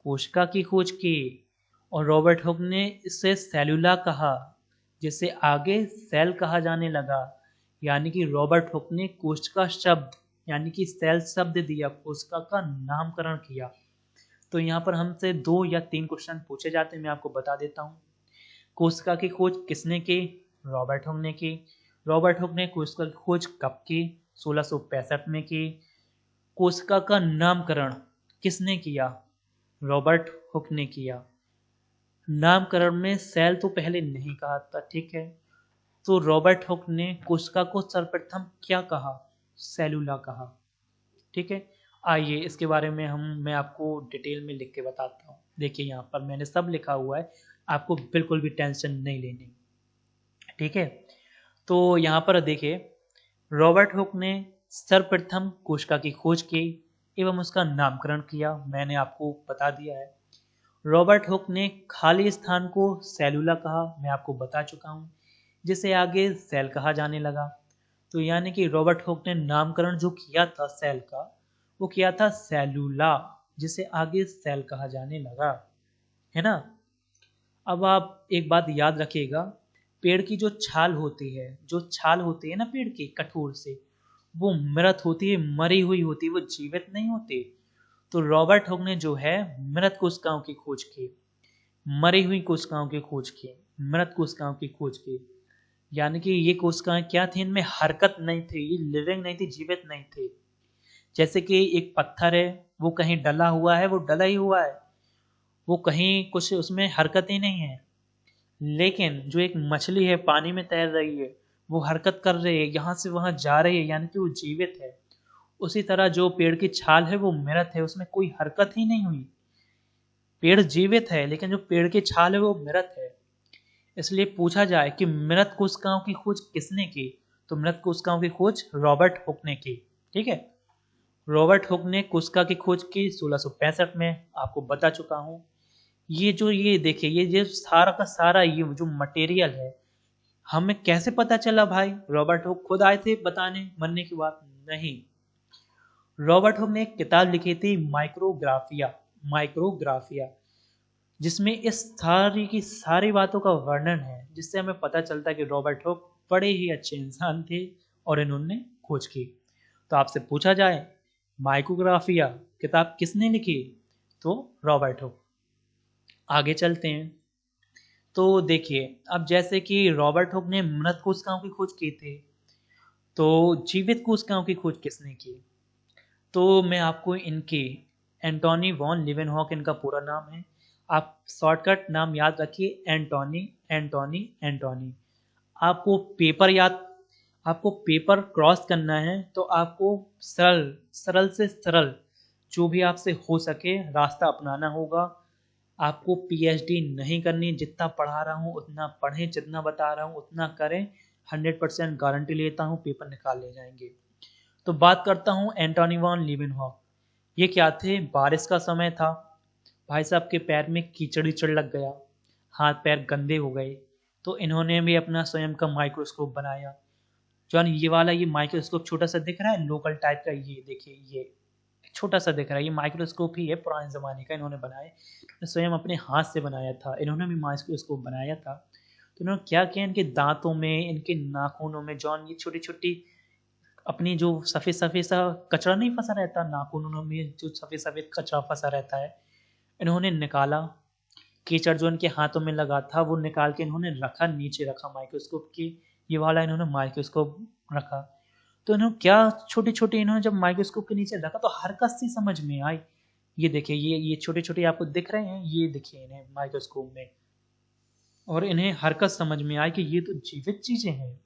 कोशिका की खोज की, और रॉबर्ट हुक ने इसे सेलुला कहा, जिसे आगे सेल कहा जाने लगा। यानी कि रॉबर्ट हुक ने कोशिका शब्द यानी कि सेल शब्द दिया, कोशिका का नामकरण किया। तो यहाँ पर हमसे 2 या 3 क्वेश्चन पूछे जाते हैं, मैं आपको बता देता हूँ। कोशिका की खोज किसने की, रॉबर्ट हुक ने की। रॉबर्ट हुक ने कोशिका की खोज कब की, 1665 में की। कोशिका का नामकरण किसने किया, रॉबर्ट हुक ने किया। नामकरण में सेल तो पहले नहीं कहा था, ठीक है। तो रॉबर्ट हुक ने कोशिका को सर्वप्रथम क्या कहा, सेलुला कहा, ठीक है। आइए इसके बारे में मैं आपको डिटेल में लिख के बताता हूँ। देखिए यहाँ पर मैंने सब लिखा हुआ है, आपको बिल्कुल भी टेंशन नहीं लेनी, ठीक है। तो यहाँ पर देखिए रॉबर्ट हुक ने सर्वप्रथम कोशिका की खोज की एवं उसका नामकरण किया। मैंने आपको बता दिया है। रॉबर्ट हुक ने खाली स्थान को सेलुला कहा, मैं आपको बता चुका हूँ, जिसे आगे सेल कहा जाने लगा। तो यानी कि रॉबर्ट हुक ने नामकरण जो किया था सेल का, वो किया था सेलुला, जिसे आगे सेल कहा जाने लगा, है ना। अब आप एक बात याद रखिएगा, पेड़ की जो छाल होती है, जो छाल होती है ना पेड़ की कठोर से, वो मृत होती है, मरी हुई होती है, वो जीवित नहीं होती। तो रॉबर्ट हुक ने जो है मृत कोशिकाओं की खोज की, मरी हुई कोशिकाओं की खोज की, मृत कोशिकाओं की खोज की। यानी कि ये कोशिकाएं क्या थी, इनमें हरकत नहीं थी, ये लिविंग नहीं थी, जीवित नहीं थी। जैसे कि एक पत्थर है, वो कहीं डला हुआ है, वो डला ही हुआ है, वो कहीं कुछ उसमें हरकत ही नहीं है। लेकिन जो एक मछली है पानी में तैर रही है, वो हरकत कर रही है, यहाँ से वहां जा रही है, यानी कि वो जीवित है। उसी तरह जो पेड़ की छाल है वो मृत है, उसमें कोई हरकत ही नहीं हुई। पेड़ जीवित है लेकिन जो पेड़ की छाल है वो मृत है। इसलिए पूछा जाए कि मृत कोशिकाओं की खोज किसने की, तो मृत कोशिकाओं की खोज रॉबर्ट हुक ने की। ठीक है, रॉबर्ट हुक ने कोशिका की खोज की 1665 में, आपको बता चुका हूं। ये देखिए, ये सारा का सारा ये जो मटेरियल है, हमें कैसे पता चला भाई? रॉबर्ट हुक खुद आए थे बताने मरने की बात? नहीं, रॉबर्ट हुक ने एक किताब लिखी थी माइक्रोग्राफिया, माइक्रोग्राफिया, जिसमें इस सारी की सारी बातों का वर्णन है, जिससे हमें पता चलता है कि रॉबर्ट हुक बड़े ही अच्छे इंसान थे और इन्होंने खोज की। तो आपसे पूछा जाए माइक्रोग्राफिया किताब किसने लिखी, तो रॉबर्ट हुक। आगे चलते हैं। तो देखिए, अब जैसे कि रॉबर्ट हुक ने मृत कोशिकाओं की खोज की थी, तो जीवित कोशिकाओं की खोज किसने की? तो मैं आपको इनकी, एंटोनी वॉन लीवेनहॉक इनका पूरा नाम है। आप शॉर्टकट नाम याद रखिए, एंटोनी, एंटोनी, एंटोनी। आपको पेपर याद, आपको पेपर क्रॉस करना है तो आपको सरल, सरल से सरल जो भी आपसे हो सके रास्ता अपनाना होगा। आपको पीएचडी नहीं करनी, जितना पढ़ा रहा हूँ उतना पढ़ें, जितना बता रहा हूँ उतना करें। 100% गारंटी लेता हूँ पेपर निकाल ले जाएंगे। तो बात करता हूँ एंटोनी वॉन लीवेनहॉक। ये क्या थे? बारिश का समय था, भाई साहब के पैर में कीचड़ कीचड़ लग गया, हाथ पैर गंदे हो गए, तो इन्होंने भी अपना स्वयं का माइक्रोस्कोप बनाया। जॉन, ये वाला ये माइक्रोस्कोप छोटा सा दिख रहा है, लोकल टाइप का, ये देखिए, ये छोटा सा दिख रहा है, ये माइक्रोस्कोप ही है, पुराने ज़माने का, इन्होंने बनाया, स्वयं अपने हाथ से बनाया था। इन्होंने भी माइक्रोस्कोप बनाया था। तो इन्होंने क्या किया, इनके दांतों में, इनके नाखूनों में, जॉन, ये छोटी छोटी अपनी जो सफ़ेद सफ़ेद सा कचरा नहीं फंसा रहता नाखूनों में, जो सफ़ेद सफ़ेद कचरा फंसा रहता है, इन्होंने निकाला। कीचड़ जो इनके हाथों में लगा था वो निकाल के इन्होंने रखा, नीचे रखा माइक्रोस्कोप की, ये वाला इन्होंने माइक्रोस्कोप रखा। तो इन्होंने क्या, छोटी छोटी इन्होंने जब माइक्रोस्कोप के नीचे रखा तो हरकत सी समझ में आई। ये देखिए, ये छोटे छोटे आपको दिख रहे हैं, ये देखिए इन्हें माइक्रोस्कोप में, और इन्हें हरकत समझ में आई कि ये तो जीवित चीजें हैं।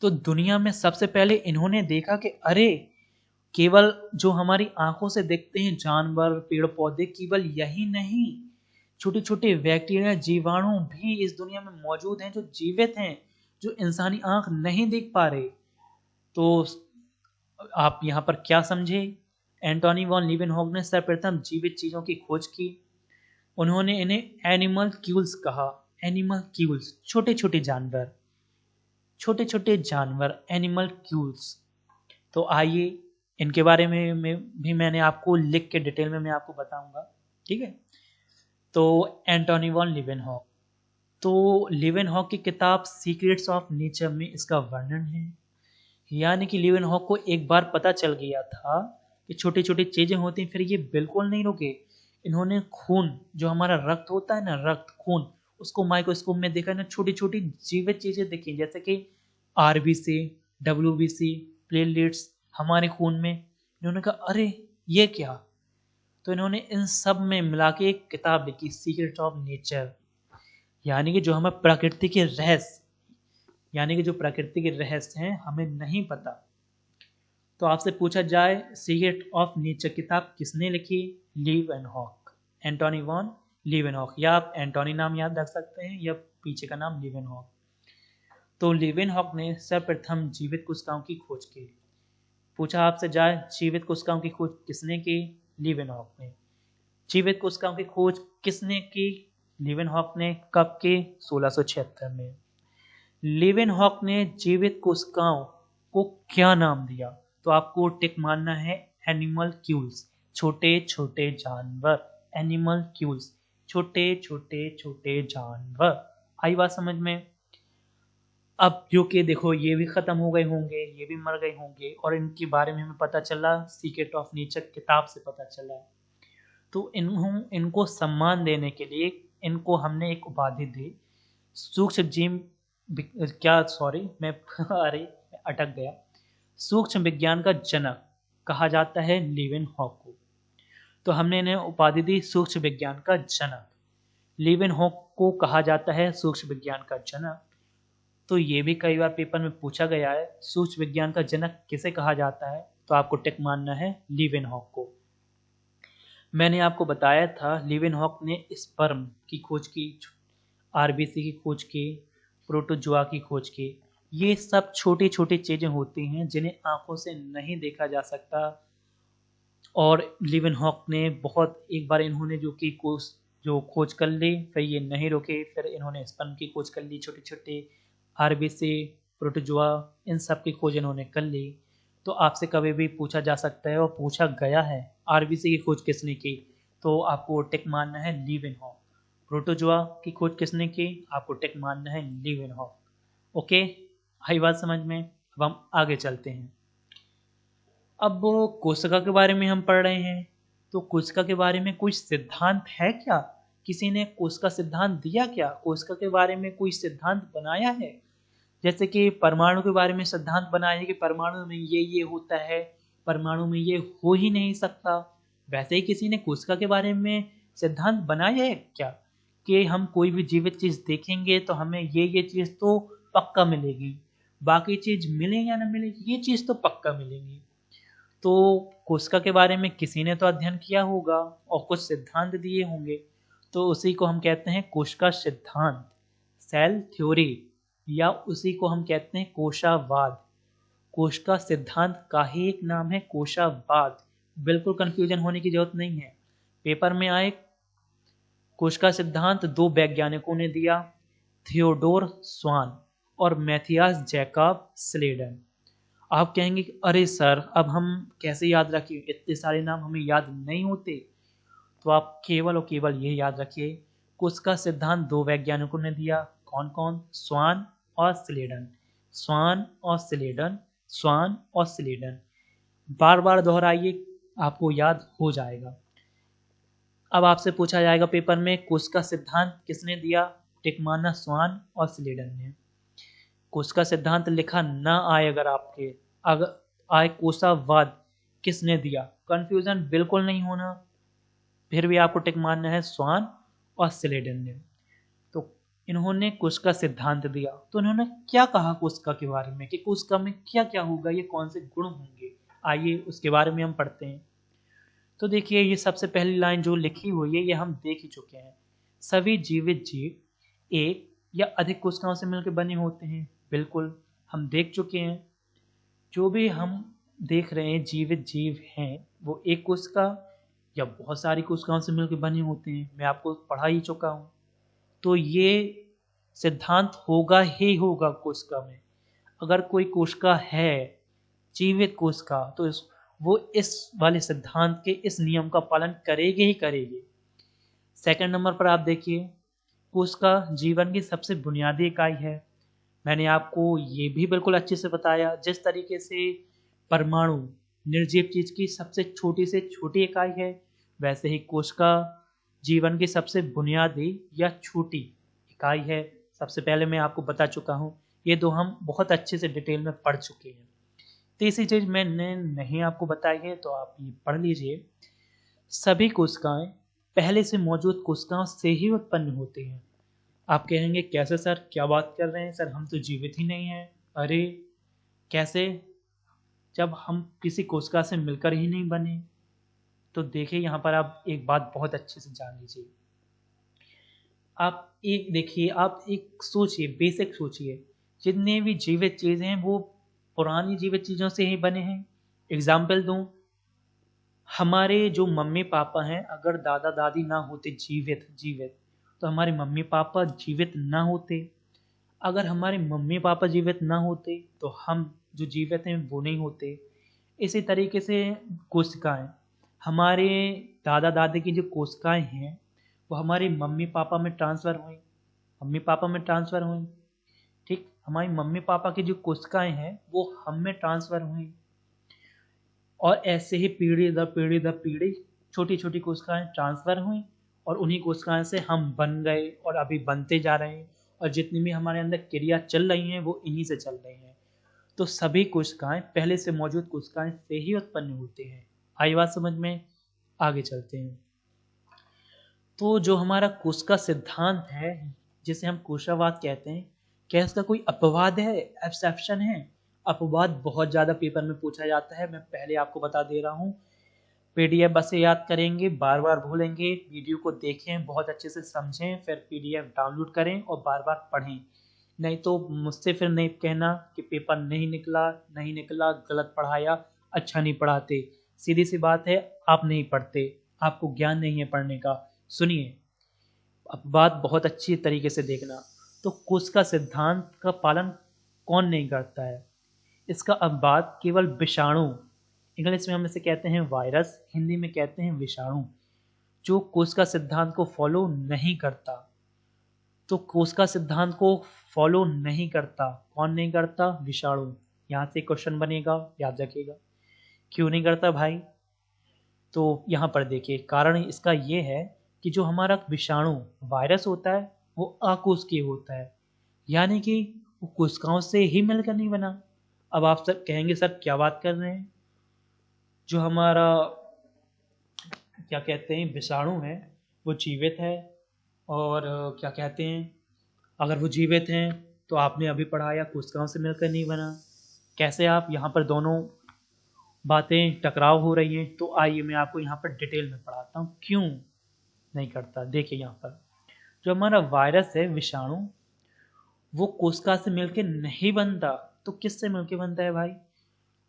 तो दुनिया में सबसे पहले इन्होंने देखा कि अरे, केवल जो हमारी आंखों से देखते हैं जानवर, पेड़ पौधे, केवल यही नहीं, छोटे छोटे बैक्टीरिया, जीवाणु भी इस दुनिया में मौजूद हैं जो जीवित हैं, जो इंसानी आंख नहीं देख पा रहे। तो आप यहाँ पर क्या समझे? एंटोनी वॉन लीवेनहॉक ने सर्वप्रथम जीवित चीजों की खोज की। उन्होंने इन्हें एनिमल क्यूल्स कहा। एनिमल क्यूल्स, छोटे छोटे जानवर, छोटे छोटे जानवर, एनिमल क्यूल्स। तो आइए, इनके बारे में भी मैंने आपको लिख के डिटेल में मैं आपको बताऊंगा। ठीक है, तो एंटोनी वॉन लीवेनहॉक, तो लीवेनहॉक की किताब सीक्रेट्स ऑफ नेचर में इसका वर्णन है। यानी कि लीवेनहॉक को एक बार पता चल गया था कि छोटी छोटी चीजें होती हैं, फिर ये बिल्कुल नहीं रुके। इन्होंने खून, जो हमारा रक्त होता है ना, रक्त, खून, उसको माइक्रोस्कोप में देखा ना, छोटी छोटी जीवित चीजें देखी, जैसे कि आरबीसी, डब्ल्यूबीसी, प्लेटलेट्स हमारे खून में। इन्होंने कहा अरे ये क्या? तो इन्होंने इन सब में मिला के एक किताब लिखी, सीक्रेट ऑफ नेचर। यानी कि जो हमें प्रकृति के रहस्य, यानी कि जो प्रकृति के रहस्य हैं हमें नहीं पता। तो आपसे पूछा जाए सीक्रेट ऑफ नेचर किताब किसने लिखी? लीवेनहॉक, एंटोनी वॉन लीवेनहॉक, या आप एंटोनी नाम याद रख सकते हैं या पीछे का नाम लीवेनहॉक। तो लीवेनहॉक ने सर्वप्रथम जीवित कोशिकाओं की खोज की। पूछा आपसे जाए जीवित कोशिकाओं की खोज किसने की? लीवेनहॉक ने। जीवित कोशिकाओं की खोज किसने की? लीवेनहॉक ने। कब की? 1676 में। लीवेनहॉक ने जीवित कोशिकाओं को क्या नाम दिया? तो आपको टिक मारना है एनिमलक्यूल्स, छोटे छोटे जानवर। एनिमलक्यूल्स, छोटे छोटे छोटे जानवर। आई बात समझ में? अब जो कि देखो ये भी खत्म हो गए होंगे, ये भी मर गए होंगे, और इनके बारे में हमें पता चला सीक्रेट ऑफ नेचर किताब से पता चला। तो इनको सम्मान देने के लिए इनको हमने एक उपाधि दी, सूक्ष्म जीव क्या सॉरी मैं अरे मैं अटक गया। सूक्ष्म विज्ञान का जनक कहा जाता है लीवेनहॉक को। तो हमने इन्हें उपाधि दी सूक्ष्म विज्ञान का जनक। लीवेनहॉक को कहा जाता है सूक्ष्म विज्ञान का जनक। तो ये भी कई बार पेपर में पूछा गया है, सूक्ष्म विज्ञान का जनक किसे कहा जाता है? तो आपको टिक मारना है लीवेनहॉक को। मैंने आपको बताया था लीवेनहॉक ने स्पर्म की खोज की, आरबीसी की खोज की, प्रोटोजुआ की खोज की। ये सब छोटी छोटी चीजें होती हैं जिन्हें आंखों से नहीं देखा जा सकता। और लीवेनहॉक ने बहुत एक बार इन्होंने जो खोज कर ली, फिर ये नहीं रुके, फिर इन्होंने स्पर्म की खोज कर ली, छोटे छोटे आरबीसी, प्रोटोजुआ, इन सब की खोज इन्होंने कर ली। तो आपसे कभी भी पूछा जा सकता है और पूछा गया है आरबीसी की खोज किसने की? तो आपको टिक मारना है लीवेनहॉक। प्रोटोजुआ की खोज किसने की? आपको टिक मारना है लीवेनहॉक। ओके, आई बात समझ में? अब हम आगे चलते हैं। अब कोशिका के बारे में हम पढ़ रहे हैं, तो कोशिका के बारे में कोई सिद्धांत है क्या? किसी ने कोशिका सिद्धांत दिया क्या? कोशिका के बारे में कोई सिद्धांत बनाया है? जैसे कि परमाणु के बारे में सिद्धांत बनाया है कि परमाणु में ये होता है, परमाणु में ये हो ही नहीं सकता। वैसे ही किसी ने कोशिका के बारे में सिद्धांत बनाया है क्या कि हम कोई भी जीवित चीज देखेंगे तो हमें ये चीज तो पक्का मिलेगी, बाकी चीज मिले या ना मिले ये चीज तो पक्का मिलेगी। तो कोशिका के बारे में किसी ने तो अध्ययन किया होगा और कुछ सिद्धांत दिए होंगे, तो उसी को हम कहते हैं कोशिका सिद्धांत, सेल थ्योरी, या उसी को हम कहते हैं कोशावाद। कोशिका सिद्धांत का ही एक नाम है कोशावाद। बिल्कुल कंफ्यूजन होने की जरूरत नहीं है। पेपर में आए कोशिका सिद्धांत दो वैज्ञानिकों ने दिया, थियोडोर स्वान और मैथियास जैकब स्लेडन। आप कहेंगे कि अरे सर अब हम कैसे याद रखें, इतने सारे नाम हमें याद नहीं होते। तो आप केवल और केवल ये याद रखिए, कोशिका सिद्धांत दो वैज्ञानिकों ने दिया। कौन कौन? स्वान और स्लेडन। स्वान और स्लेडन, स्वान और स्लेडन। बार बार दोहराइए, आपको याद हो जाएगा। अब आपसे पूछा जाएगा पेपर में कोशिका सिद्धांत किसने दिया? टिक मारना स्वान और स्लेडन ने। कोशिका सिद्धांत लिखा ना आए अगर आए कोशावाद किसने दिया, कंफ्यूजन बिल्कुल नहीं होना, फिर भी आपको टिक मारना है स्वान और स्लेडन ने। तो इन्होंने कोशिका सिद्धांत दिया, तो इन्होंने क्या कहा कोशिका के बारे में कि कोशिका में क्या क्या होगा, ये कौन से गुण होंगे, आइए उसके बारे में हम पढ़ते हैं। तो देखिए ये सबसे पहली लाइन जो लिखी हुई है ये हम देख ही चुके हैं। सभी जीवित जीव एक या अधिक कोशिकाओं से मिलकर बने होते हैं, बिल्कुल हम देख चुके हैं। जो भी हम देख रहे हैं जीवित जीव हैं वो एक कोशिका या बहुत सारी कोशिकाओं से मिलकर बने होते हैं, मैं आपको पढ़ा ही चुका हूँ। तो ये सिद्धांत होगा ही होगा कोशिका में। अगर कोई कोशिका है जीवित कोशिका तो वो इस वाले सिद्धांत के इस नियम का पालन करेगी ही करेगी। सेकंड नंबर पर आप देखिए, कोशिका जीवन की सबसे बुनियादी इकाई है। मैंने आपको ये भी बिल्कुल अच्छे से बताया, जिस तरीके से परमाणु निर्जीव चीज की सबसे छोटी से छोटी इकाई है, वैसे ही कोशिका जीवन की सबसे बुनियादी या छोटी इकाई है। सबसे पहले मैं आपको बता चुका हूँ, ये दो हम बहुत अच्छे से डिटेल में पढ़ चुके हैं। तीसरी चीज मैंने नहीं आपको बताई है तो आप ये पढ़ लीजिए। सभी कोशिकाएं पहले से मौजूद कोशिकाओं से ही उत्पन्न होती हैं। आप कहेंगे कैसे सर, क्या बात कर रहे हैं सर, हम तो जीवित ही नहीं हैं। अरे कैसे? जब हम किसी कोशिका से मिलकर ही नहीं बने। तो देखिए यहाँ पर आप एक बात बहुत अच्छे से जान लीजिए। आप एक देखिए, आप एक सोचिए, बेसिक सोचिए, जितने भी जीवित चीज़ें हैं वो पुरानी जीवित चीज़ों से ही बने हैं। एग्जाम्पल दूं, हमारे जो मम्मी पापा हैं, अगर दादा दादी ना होते जीवित जीवित तो हमारे मम्मी पापा जीवित ना होते। अगर हमारे मम्मी पापा जीवित ना होते तो हम जो जीवित हैं वो नहीं होते। इसी तरीके से कोशिकाएं, हमारे दादा दादी की जो कोशिकाएं हैं वो हमारे मम्मी पापा में ट्रांसफ़र हुई, मम्मी पापा में ट्रांसफ़र हुई। ठीक, हमारी मम्मी पापा की जो कोशिकाएं हैं वो हम में ट्रांसफ़र हुई, और ऐसे ही पीढ़ी दर पीढ़ी दर पीढ़ी छोटी छोटी कोशिकाएं ट्रांसफ़र हुई, और उन्हीं कोशिकाएं से हम बन गए और अभी बनते जा रहे हैं। और जितनी भी हमारे अंदर क्रिया चल रही हैं वो इन्हीं से चल रही हैं। तो सभी कोशिकाएं पहले से मौजूद कोशिकाएं से ही उत्पन्न होती हैं। आई बात समझ में? आगे चलते हैं। तो जो हमारा कोशिका सिद्धांत है, जिसे हम कोशावाद कहते हैं, क्या इसका कोई अपवाद है, एक्सेप्शन है? अपवाद बहुत ज़्यादा पेपर में पूछा जाता है, मैं पहले आपको बता दे रहा हूँ। पीडीएफ बस याद करेंगे, बार बार भूलेंगे, वीडियो को देखें, बहुत अच्छे से समझें, फिर पीडीएफ डाउनलोड करें और बार बार पढ़ें। नहीं तो मुझसे फिर नहीं कहना कि पेपर नहीं निकला, नहीं निकला, गलत पढ़ाया, अच्छा नहीं पढ़ाते। सीधी सी बात है, आप नहीं पढ़ते, आपको ज्ञान नहीं है पढ़ने का। सुनिए, अब बात बहुत अच्छी तरीके से देखना। तो कोशिका सिद्धांत का पालन कौन नहीं करता है? इसका अपवाद केवल विषाणु, इंग्लिश में हम इसे कहते हैं वायरस, हिंदी में कहते हैं विषाणु, जो कोशिका सिद्धांत को फॉलो नहीं करता। तो कोशिका सिद्धांत को फॉलो नहीं करता, कौन नहीं करता? विषाणु। यहाँ से क्वेश्चन बनेगा, याद रखिएगा। क्यों नहीं करता भाई? तो यहाँ पर देखिए, कारण इसका ये है कि जो हमारा विषाणु वायरस होता है वो अकोशिकीय होता है, यानी कि वो कोशिकाओं से ही मिलकर नहीं बना। अब आप सर कहेंगे सर क्या बात कर रहे हैं, जो हमारा क्या कहते हैं विषाणु है वो जीवित है, और क्या कहते हैं, अगर वो जीवित हैं तो आपने अभी पढ़ाया कोशिकाओं से मिलकर नहीं बना। कैसे आप, यहाँ पर दोनों बातें टकराव हो रही हैं। तो आइए मैं आपको यहाँ पर डिटेल में पढ़ाता हूँ क्यों नहीं करता। देखिए यहाँ पर जो हमारा वायरस है, विषाणु, वो कोशिका से मिलकर नहीं बनता, तो किससे मिलकर बनता है भाई?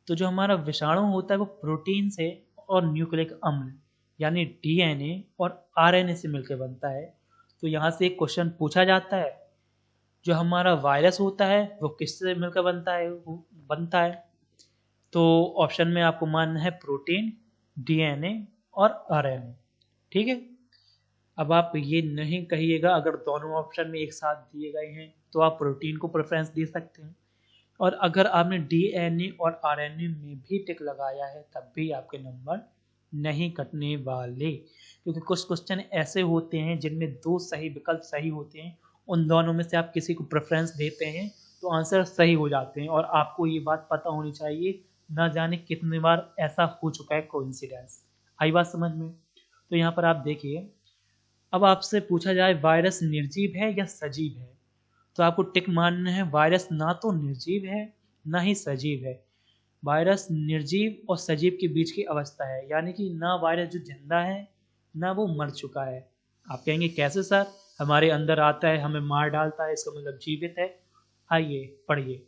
तो जो हमारा विषाणु होता है वो प्रोटीन से और न्यूक्लिक अम्ल यानी डीएनए और आरएनए से मिलकर बनता है। तो यहाँ से एक क्वेश्चन पूछा जाता है, जो हमारा वायरस होता है वो किससे मिलकर बनता है? वो बनता है, तो ऑप्शन में आपको मानना है प्रोटीन, डीएनए और आरएनए। ठीक है। अब आप ये नहीं कहिएगा, अगर दोनों ऑप्शन में एक साथ दिए गए हैं तो आप प्रोटीन को प्रेफरेंस दे सकते हैं, और अगर आपने डीएनए और आरएनए में भी टिक लगाया है तब भी आपके नंबर नहीं कटने वाले, क्योंकि कुछ क्वेश्चन ऐसे होते हैं जिनमें दो सही विकल्प सही होते हैं, उन दोनों में से आप किसी को प्रेफरेंस देते हैं तो आंसर सही हो जाते हैं। और आपको ये बात पता होनी चाहिए, ना जाने कितनी बार ऐसा हो चुका है कोइंसिडेंस। आई बात समझ में? तो यहाँ पर आप देखिए, अब आपसे पूछा जाए वायरस निर्जीव है या सजीव है, तो आपको टिक मानना है वायरस ना तो निर्जीव है ना ही सजीव है। वायरस निर्जीव और सजीव के बीच की अवस्था है, यानी कि ना वायरस जो जिंदा है ना वो मर चुका है। आप कहेंगे कैसे सर, हमारे अंदर आता है हमें मार डालता है, इसका मतलब जीवित है। आइए पढ़िए,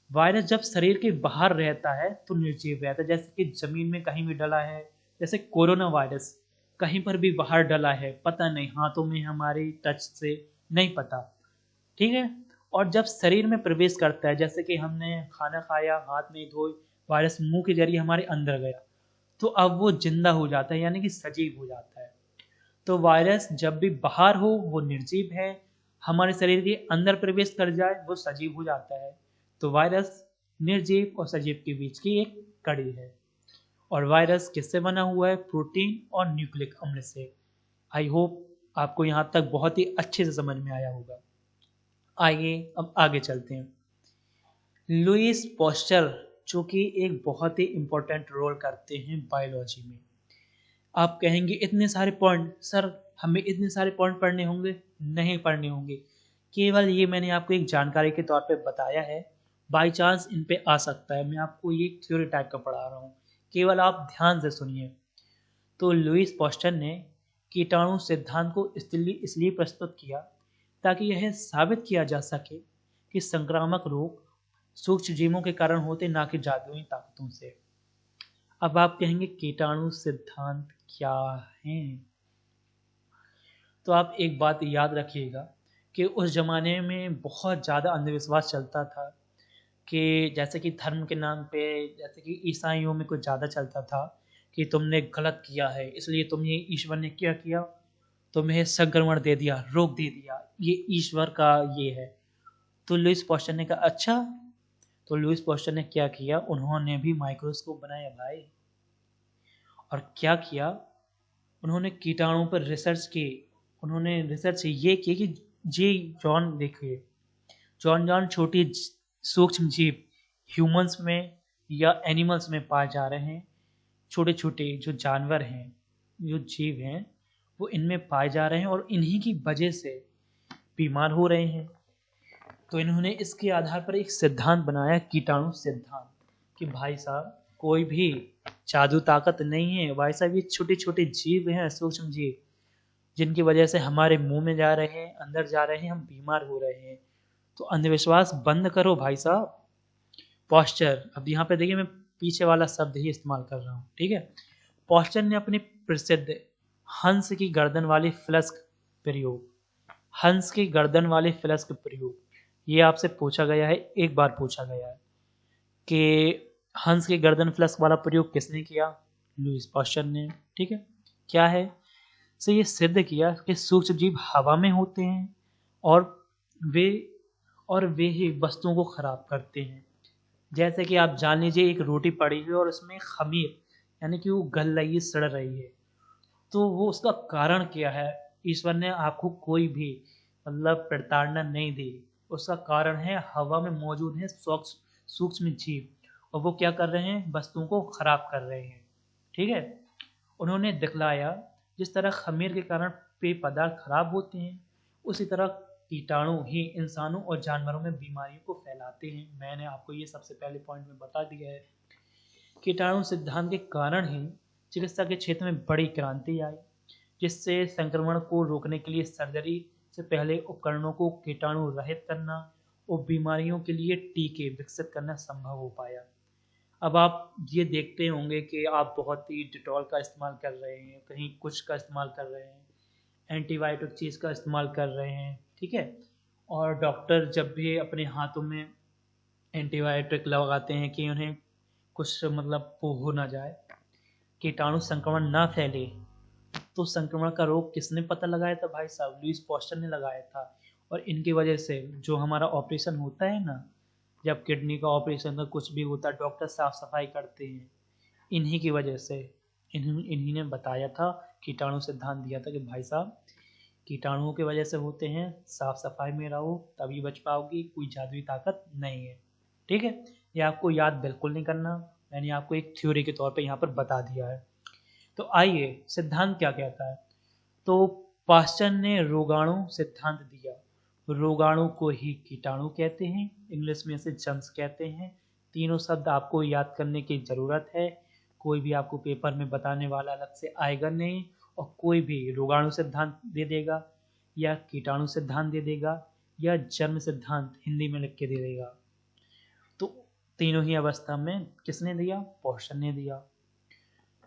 वायरस जब शरीर के बाहर रहता है तो निर्जीव रहता है, जैसे कि जमीन में कहीं भी डला है, जैसे कोरोना वायरस कहीं पर भी बाहर डला है, पता नहीं, हाथों में हमारे टच से नहीं पता। ठीक है। और जब शरीर में प्रवेश करता है, जैसे कि हमने खाना खाया, हाथ नहीं धोए, वायरस मुंह के जरिए हमारे अंदर गया, तो अब वो जिंदा हो जाता है, यानी कि सजीव हो जाता है। तो वायरस जब भी बाहर हो वो निर्जीव है, हमारे शरीर के अंदर प्रवेश कर जाए वो सजीव हो जाता है। तो वायरस निर्जीव और सजीव के बीच की एक कड़ी है। और वायरस किससे बना हुआ है? प्रोटीन और न्यूक्लिक अम्ल से। आई होप आपको यहाँ तक बहुत ही अच्छे से समझ में आया होगा। आइए अब आगे चलते हैं। लुईस पॉस्चर, जो कि एक बहुत ही इंपॉर्टेंट रोल करते हैं बायोलॉजी में। आप कहेंगे इतने सारे पॉइंट, सर हमें इतने सारे पॉइंट पढ़ने होंगे? नहीं पढ़ने होंगे, केवल ये मैंने आपको एक जानकारी के तौर पे बताया है, बाई चांस इन पे आ सकता है, मैं आपको ये थ्योरी टाइप का पढ़ा रहा हूँ, केवल आप ध्यान से सुनिए। तो लुईस पॉस्चर ने कीटाणु सिद्धांत को इसलिए प्रस्तुत किया ताकि यह साबित किया जा सके कि संक्रामक रोग सूक्ष्म जीवों के कारण होते, ना कि जादुई ताकतों से। अब आप कहेंगे कीटाणु सिद्धांत क्या है? तो आप एक बात याद रखिएगा कि उस जमाने में बहुत ज़्यादा अंधविश्वास चलता था, कि जैसे कि धर्म के नाम पे, जैसे कि ईसाइयों में कुछ ज़्यादा चलता था कि तुमने गलत किया है, इसलिए तुम्हें ईश्वर ने क्या किया, तुम्हें संक्रमण दे दिया, रोग दे दिया, ये ईश्वर का ये है। तो लुईस पॉस्चर ने कहा अच्छा। तो लुईस पॉस्चर ने क्या किया, उन्होंने भी माइक्रोस्कोप बनाया भाई, और क्या किया, उन्होंने कीटाणुओं पर रिसर्च की। उन्होंने रिसर्च ये की कि जी जॉन देखिए, जॉन जॉन छोटी सूक्ष्म जीव ह्यूमंस में या एनिमल्स में पाए जा रहे हैं, छोटे छोटे जो जानवर हैं, जो जीव हैं, वो इनमें पाए जा रहे हैं और इन्हीं की वजह से बीमार हो रहे हैं। तो इन्होंने इसके आधार पर एक सिद्धांत बनाया, कीटाणु सिद्धांत, कि भाई साहब कोई भी जादू ताकत नहीं है भाई साहब, ये छोटे छोटे जीव हैं, सूक्ष्म जीव, जिनकी वजह से हमारे मुंह में जा रहे हैं, अंदर जा रहे हैं, हम बीमार हो रहे हैं। तो अंधविश्वास बंद करो भाई साहब। पॉस्चर, अब यहाँ पे देखिए मैं पीछे वाला शब्द ही इस्तेमाल कर रहा हूँ, ठीक है। पॉस्चर ने अपनी प्रसिद्ध हंस की गर्दन वाली फ्लस्क प्रयोग, हंस की गर्दन वाली फ्लस्क प्रयोग, ये आपसे पूछा गया है, एक बार पूछा गया है कि हंस की गर्दन फ्लस्क वाला प्रयोग किसने किया? लुईस पॉस्चर ने, ठीक है। क्या है? से ये सिद्ध किया कि सूक्ष्म जीव हवा में होते हैं और वे वे ही वस्तुओं को खराब करते हैं। जैसे कि आप जान लीजिए एक रोटी पड़ी हुई और उसमें खमीर, यानी कि वो गल रही है, सड़ रही है, तो वो उसका कारण क्या है? ईश्वर ने आपको कोई भी मतलब प्रताड़ना नहीं दी, उसका कारण है हवा में मौजूद है सूक्ष्म जीव, और वो क्या कर रहे हैं? वस्तुओं को खराब कर रहे हैं, ठीक है। उन्होंने दिखलाया जिस तरह खमीर के कारण पेय पदार्थ खराब होते हैं, उसी तरह कीटाणु ही इंसानों और जानवरों में बीमारियों को फैलाते हैं। मैंने आपको ये सबसे पहले पॉइंट में बता दिया है। कीटाणु सिद्धांत के कारण ही चिकित्सा के क्षेत्र में बड़ी क्रांति आई, जिससे संक्रमण को रोकने के लिए सर्जरी से पहले उपकरणों को कीटाणु रहित करना और बीमारियों के लिए टीके विकसित करना संभव हो पाया। अब आप ये देखते होंगे कि आप बहुत ही डिटॉल का इस्तेमाल कर रहे हैं, कहीं कुछ का इस्तेमाल कर रहे हैं, एंटीबायोटिक चीज़ का इस्तेमाल कर रहे हैं, ठीक है। और डॉक्टर जब भी अपने हाथों में एंटीबायोटिक लगाते हैं कि उन्हें कुछ मतलब वो हो ना जाए, कीटाणु संक्रमण ना फैले, तो संक्रमण का रोग किसने पता लगाया था भाई साहब? लुईस पॉस्चर ने लगाया था। और इनकी वजह से जो हमारा ऑपरेशन होता है ना, जब किडनी का ऑपरेशन का कुछ भी होता है, डॉक्टर साफ सफाई करते हैं, इन्हीं की वजह से, इन्हीं ने बताया था, कीटाणु सिद्धांत दिया था कि भाई साहब कीटाणुओं की वजह से होते हैं, साफ सफाई में रहो तभी बच पाओगी, कोई जादुई ताकत नहीं है, ठीक है। ये आपको याद बिल्कुल नहीं करना, मैंने आपको एक थ्योरी के तौर पे यहाँ पर बता दिया है। तो आइए सिद्धांत क्या कहता है। तो पाश्चर ने रोगाणु सिद्धांत दिया। रोगाणु को ही कीटाणु कहते हैं, इंग्लिश में इसे जर्म्स कहते हैं। तीनों शब्द आपको याद करने की ज़रूरत है, कोई भी आपको पेपर में बताने वाला अलग से आएगा नहीं, और कोई भी रोगाणु सिद्धांत दे देगा या कीटाणु सिद्धांत दे देगा या जन्म सिद्धांत हिंदी में लिख के दे देगा। तो तीनों ही अवस्था में किसने दिया? पॉस्चर ने दिया।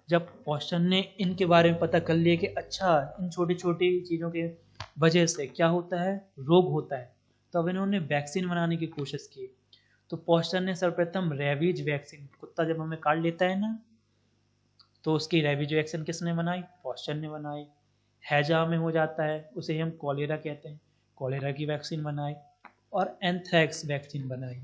जब पॉस्चर ने इनके बारे में पता कर लिया कि अच्छा इन छोटी छोटी चीज़ों के वजह से क्या होता है, रोग होता है, तो अब इन्होंने वैक्सीन बनाने की कोशिश की। तो पॉस्चर ने सर्वप्रथम रेबीज वैक्सीन, कुत्ता जब हमें काट लेता है ना, तो उसकी रेबीज वैक्सीन किसने बनाई? पॉस्चर ने बनाई। हैजा में हो जाता है, उसे हम कॉलेरा कहते हैं, कॉलेरा की वैक्सीन बनाई। और एंथ्रैक्स वैक्सीन बनाई।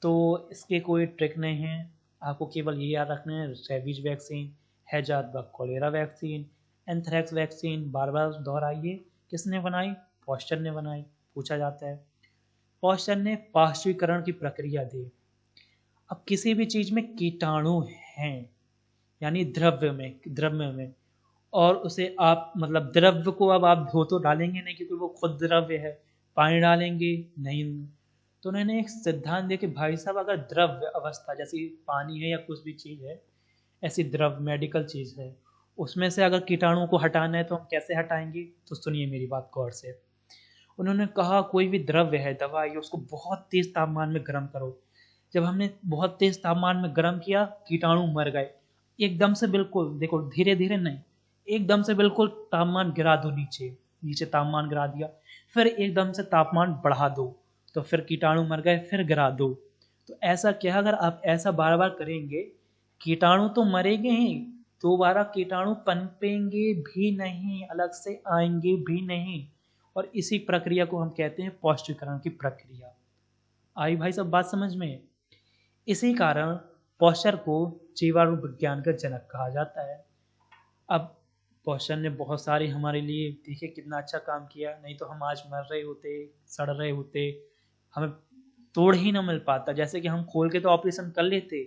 तो इसके कोई ट्रिक नहीं है, आपको केवल ये याद रखना है, रेबीज वैक्सीन, हैजा व कॉलेरा वैक्सीन, एंथ्रैक्स वैक्सीन बार बार दोहराइए, किसने बनाई? पॉस्चर ने बनाई। पूछा जाता है। पॉस्चर ने पाश्चुरीकरण की प्रक्रिया दी। अब किसी भी चीज़ में कीटाणु हैं, यानी द्रव्य में, और उसे आप मतलब द्रव्य को अब आप धो तो डालेंगे नहीं, क्योंकि वो खुद द्रव्य है, पानी डालेंगे नहीं। तो उन्होंने एक सिद्धांत दिया कि भाई साहब अगर द्रव्य अवस्था जैसी पानी है या कुछ भी चीज़ है, ऐसी द्रव्य मेडिकल चीज़ है, उसमें से अगर कीटाणु को हटाना है तो हम कैसे हटाएंगे? तो सुनिए मेरी बात गौर से। उन्होंने कहा कोई भी द्रव्य है, दवाई, उसको बहुत तेज तापमान में गर्म करो। जब हमने बहुत तेज तापमान में गर्म किया, कीटाणु मर गए एकदम से, बिल्कुल देखो धीरे धीरे नहीं, एकदम से बिल्कुल तापमान गिरा दो नीचे, नीचे तापमान गिरा दिया, फिर एकदम से तापमान बढ़ा दो, तो फिर कीटाणु मर गए, फिर गिरा दो। तो ऐसा क्या, अगर आप ऐसा बार बार करेंगे, कीटाणु तो मरेंगे ही, दोबारा कीटाणु पनपेंगे भी नहीं, अलग से आएंगे भी नहीं। और इसी प्रक्रिया को हम कहते हैं पौष्टिकरण की प्रक्रिया। आई भाई सब बात समझ में? इसी कारण पौष्टर को जीवाणु विज्ञान का जनक कहा जाता है। अब पौष्टर ने बहुत सारे हमारे लिए देखिए कितना अच्छा काम किया, नहीं तो हम आज मर रहे होते, सड़ रहे होते, हमें तोड़ ही ना मिल पाता। जैसे कि हम खोल के तो ऑपरेशन कर लेते,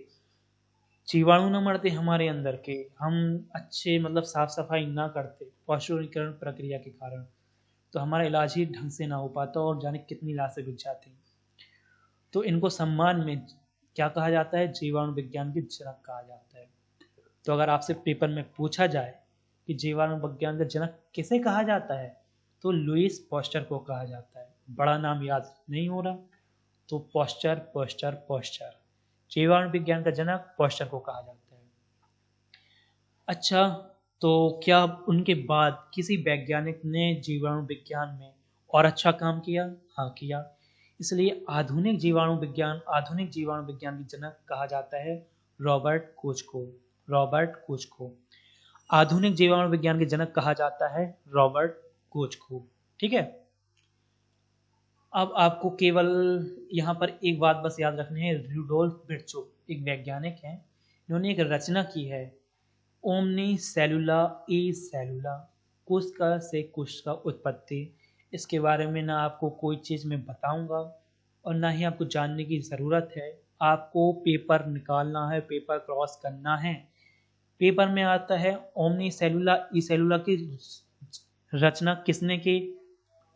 जीवाणु ना मरते हमारे अंदर के, हम अच्छे मतलब साफ सफाई ना करते पौष्टिकरण प्रक्रिया के कारण, तो हमारा इलाज ही ढंग से ना हो पाता और जाने कितनी लाशें बिक जाती। तो इनको सम्मान में क्या कहा जाता है, जीवाणु विज्ञान के जनक कहा जाता है। तो अगर आपसे पेपर में पूछा जाए कि जीवाणु विज्ञान का जनक किसे कहा जाता है, तो लुईस पॉस्चर को कहा जाता है। बड़ा नाम याद नहीं हो रहा, तो पॉस्चर पॉस्चर पॉस्चर, जीवाणु विज्ञान का जनक पॉस्चर को कहा जाता है। अच्छा, तो क्या उनके बाद किसी वैज्ञानिक ने जीवाणु विज्ञान में और अच्छा काम किया? हाँ किया। इसलिए आधुनिक जीवाणु विज्ञान की जनक कहा जाता है रॉबर्ट कोच को। रॉबर्ट कोच को आधुनिक जीवाणु विज्ञान के जनक कहा जाता है, रॉबर्ट कोच को। ठीक है। अब आपको केवल यहाँ पर एक बात बस याद रखनी है, रूडोल्फ विर्चोव एक वैज्ञानिक हैं, इन्होंने एक रचना की है, ओमनी सेलुला ई सेलुला, कोशिका से कोशिका उत्पत्ति। इसके बारे में ना आपको कोई चीज़ मैं बताऊंगा और ना ही आपको जानने की ज़रूरत है। आपको पेपर निकालना है, पेपर क्रॉस करना है। पेपर में आता है ओमनी सेलुला ई सेलुला की रचना किसने की,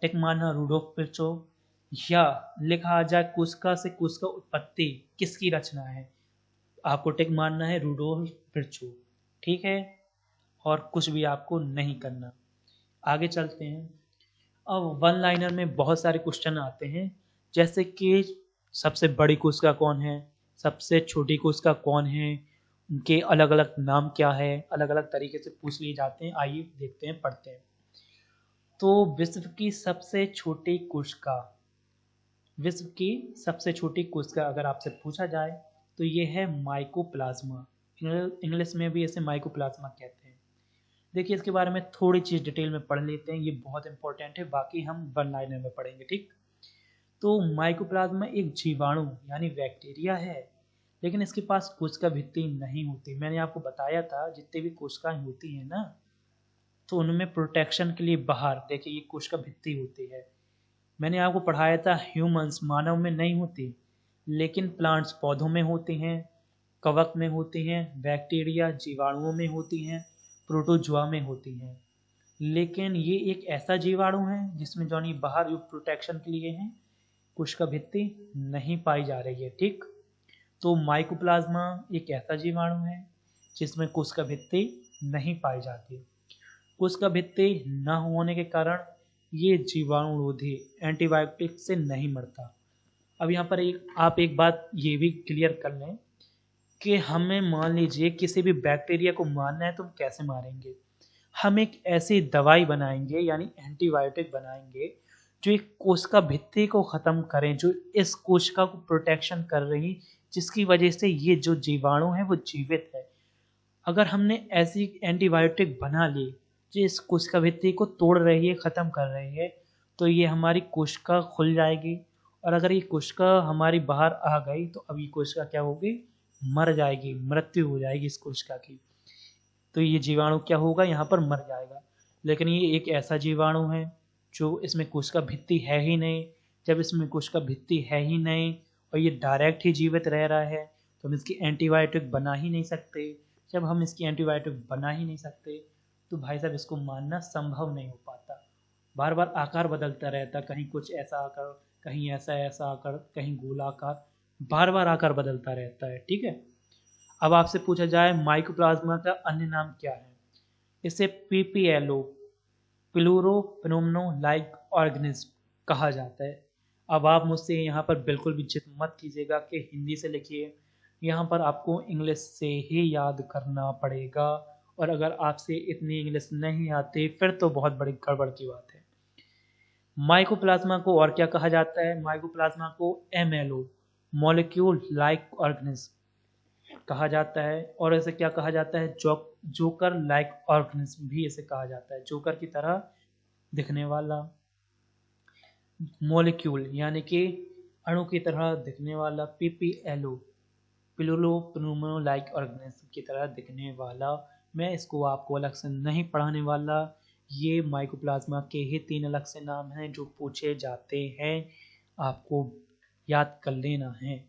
टिक मारना रूडोल्फ विर्चोव, या लिखा आ जाए कोशिका से कोशिका उत्पत्ति किसकी रचना है, आपको टिक मारना है रूडोल्फ विर्चोव। ठीक है, और कुछ भी आपको नहीं करना। आगे चलते हैं। अब वन लाइनर में बहुत सारे क्वेश्चन आते हैं, जैसे कि सबसे बड़ी कोशिका कौन है, सबसे छोटी कोशिका कौन है, उनके अलग अलग नाम क्या है, अलग अलग तरीके से पूछ लिए जाते हैं। आइए देखते हैं, पढ़ते हैं। तो विश्व की सबसे छोटी कोशिका अगर आपसे पूछा जाए तो ये है माइकोप्लाज्मा। इंग्लिश में भी इसे माइकोप्लाज्मा कहते हैं। देखिए इसके बारे में थोड़ी चीज़ डिटेल में पढ़ लेते हैं, ये बहुत इंपॉर्टेंट है, बाकी हम वन लाइनर में पढ़ेंगे। ठीक, तो माइकोप्लाज्मा एक जीवाणु यानी बैक्टीरिया है, लेकिन इसके पास कोशिका भित्ति नहीं होती। मैंने आपको बताया था जितनी भी कोशिकाएं होती हैं ना, तो उनमें प्रोटेक्शन के लिए बाहर देखिए ये कोशिका भित्ति होती है। मैंने आपको पढ़ाया था ह्यूमंस मानव में नहीं होती, लेकिन प्लांट्स पौधों में होती हैं, कवक में होती हैं, बैक्टीरिया जीवाणुओं में होती हैं, प्रोटोजुआ में होती हैं। लेकिन ये एक ऐसा जीवाणु है जिसमें जौनी बाहर जो प्रोटेक्शन के लिए हैं कोशिका भित्ति नहीं पाई जा रही है। ठीक, तो माइकोप्लाज्मा एक ऐसा जीवाणु है जिसमें कोशिका भित्ति नहीं पाई जाती। कोशिका भित्ति न होने के कारण ये जीवाणुरोधी एंटीबायोटिक से नहीं मरता। अब यहाँ पर आप एक बात ये भी क्लियर कर लें कि हमें मान लीजिए किसी भी बैक्टीरिया को मारना है तो हम कैसे मारेंगे, हम एक ऐसी दवाई बनाएंगे यानी एंटीबायोटिक बनाएंगे जो एक कोशिका भित्ति को ख़त्म करें, जो इस कोशिका को प्रोटेक्शन कर रही, जिसकी वजह से ये जो जीवाणु है वो जीवित है। अगर हमने ऐसी एंटीबायोटिक बना ली जो इस कोशिका भित्ति को तोड़ रही है, ख़त्म कर रही है, तो ये हमारी कोशिका खुल जाएगी, और अगर ये कोशिका हमारी बाहर आ गई तो अब ये कोशिका क्या होगी, मर जाएगी, मृत्यु हो जाएगी इस कोशिका की। तो ये जीवाणु क्या होगा, यहाँ पर मर जाएगा। लेकिन ये एक ऐसा जीवाणु है जो इसमें कोशिका भित्ति है ही नहीं। जब इसमें कोशिका भित्ति है ही नहीं और ये डायरेक्ट ही जीवित रह रहा है तो हम इसकी एंटीबायोटिक बना ही नहीं सकते। जब हम इसकी एंटीबायोटिक बना ही नहीं सकते तो भाई साहब इसको मारना संभव नहीं हो पाता। बार बार आकार बदलता रहता, कहीं कुछ ऐसा आकार, कहीं ऐसा आकार, कहीं गोलाकार, बार बार आकार बदलता रहता है। ठीक है। अब आपसे पूछा जाए माइकोप्लाज्मा का अन्य नाम क्या है, इसे पीपीएलओ प्लूरोपेनोमनो लाइक ऑर्गेनिज्म कहा जाता है। अब आप मुझसे यहाँ पर बिल्कुल भी जिद मत कीजिएगा कि हिंदी से लिखिए, यहाँ पर आपको इंग्लिश से ही याद करना पड़ेगा, और अगर आपसे इतनी इंग्लिश नहीं आती फिर तो बहुत बड़ी गड़बड़ की बात है। माइकोप्लाज्मा को और क्या कहा जाता है? माइकोप्लाज्मा को MLO, मॉलिक्यूल लाइक ऑर्गेनिज्म कहा जाता है, और इसे क्या कहा जाता है? जोकर लाइक ऑर्गेनिज्म भी इसे कहा जाता है, जोकर की तरह दिखने वाला, मॉलिक्यूल यानी कि अणु की तरह दिखने वाला, PPLO, पिलुलो लाइक ऑर्गेनिज्म की तरह दिखने वाला। मैं इसको आपको अलग से नहीं पढ़ाने वाला, ये माइकोप्लाज्मा के ही 3 अलग से नाम हैं जो पूछे जाते हैं, आपको याद कर लेना है।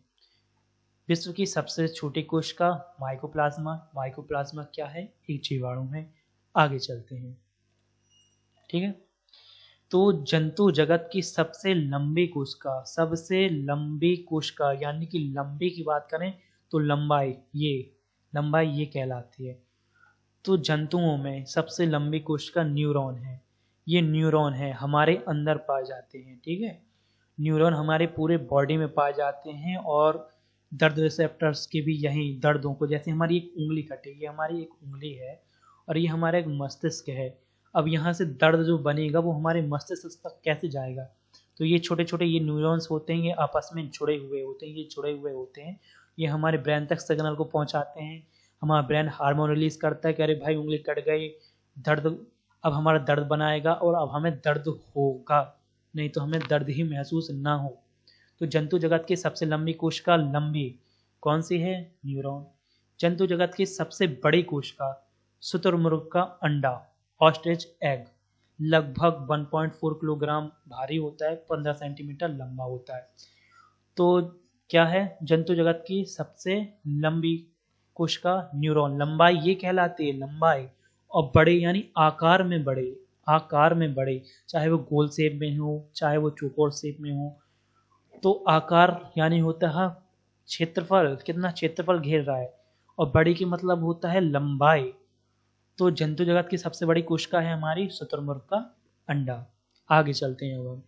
विश्व की सबसे छोटी कोशिका माइकोप्लाज्मा। माइकोप्लाज्मा क्या है? एक जीवाणु है। आगे चलते हैं, ठीक है। तो जंतु जगत की सबसे लंबी कोशिका यानी कि लंबी की बात करें तो लंबाई ये कहलाती है। तो जंतुओं में सबसे लंबी कोशिका न्यूरॉन है। ये न्यूरॉन है हमारे अंदर पाए जाते हैं, ठीक है। न्यूरॉन हमारे पूरे बॉडी में पाए जाते हैं, और दर्द रिसेप्टर्स के भी यही दर्दों को, जैसे हमारी एक उंगली कटी, ये हमारी एक उंगली है और ये हमारा एक मस्तिष्क है। अब यहाँ से दर्द जो बनेगा वो हमारे मस्तिष्क तक कैसे जाएगा? तो ये छोटे छोटे ये न्यूरॉन्स होते हैं, ये आपस में जुड़े हुए होते हैं, ये हमारे ब्रेन तक सिग्नल को पहुँचाते हैं। हमारा ब्रेन हार्मोन रिलीज करता है कि अरे भाई उंगली कट गई, दर्द, अब हमारा दर्द बनाएगा और अब हमें दर्द होगा, नहीं तो हमें दर्द ही महसूस ना हो। तो जंतु जगत की सबसे लंबी कोशिका लंबी कौन सी है? न्यूरॉन। जंतु जगत की सबसे बड़ी कोशिका शुतुरमुर्ग का अंडा, ऑस्ट्रिच एग, लगभग 1.4 किलोग्राम भारी होता है, 15 सेंटीमीटर लंबा होता है। तो क्या है जंतु जगत की सबसे लंबी कोशिका? न्यूरॉन। लंबाई ये कहलाती है, लंबाई। और बड़े यानी आकार में बड़े, चाहे वो गोल शेप में हो चाहे वो चौकोर शेप में हो। तो आकार यानी होता है क्षेत्रफल, कितना क्षेत्रफल घेर रहा है, और बड़ी की मतलब होता है लंबाई। तो जंतु जगत की सबसे बड़ी कोशिका है हमारी शुतुरमुर्ग का अंडा। आगे चलते हैं। अब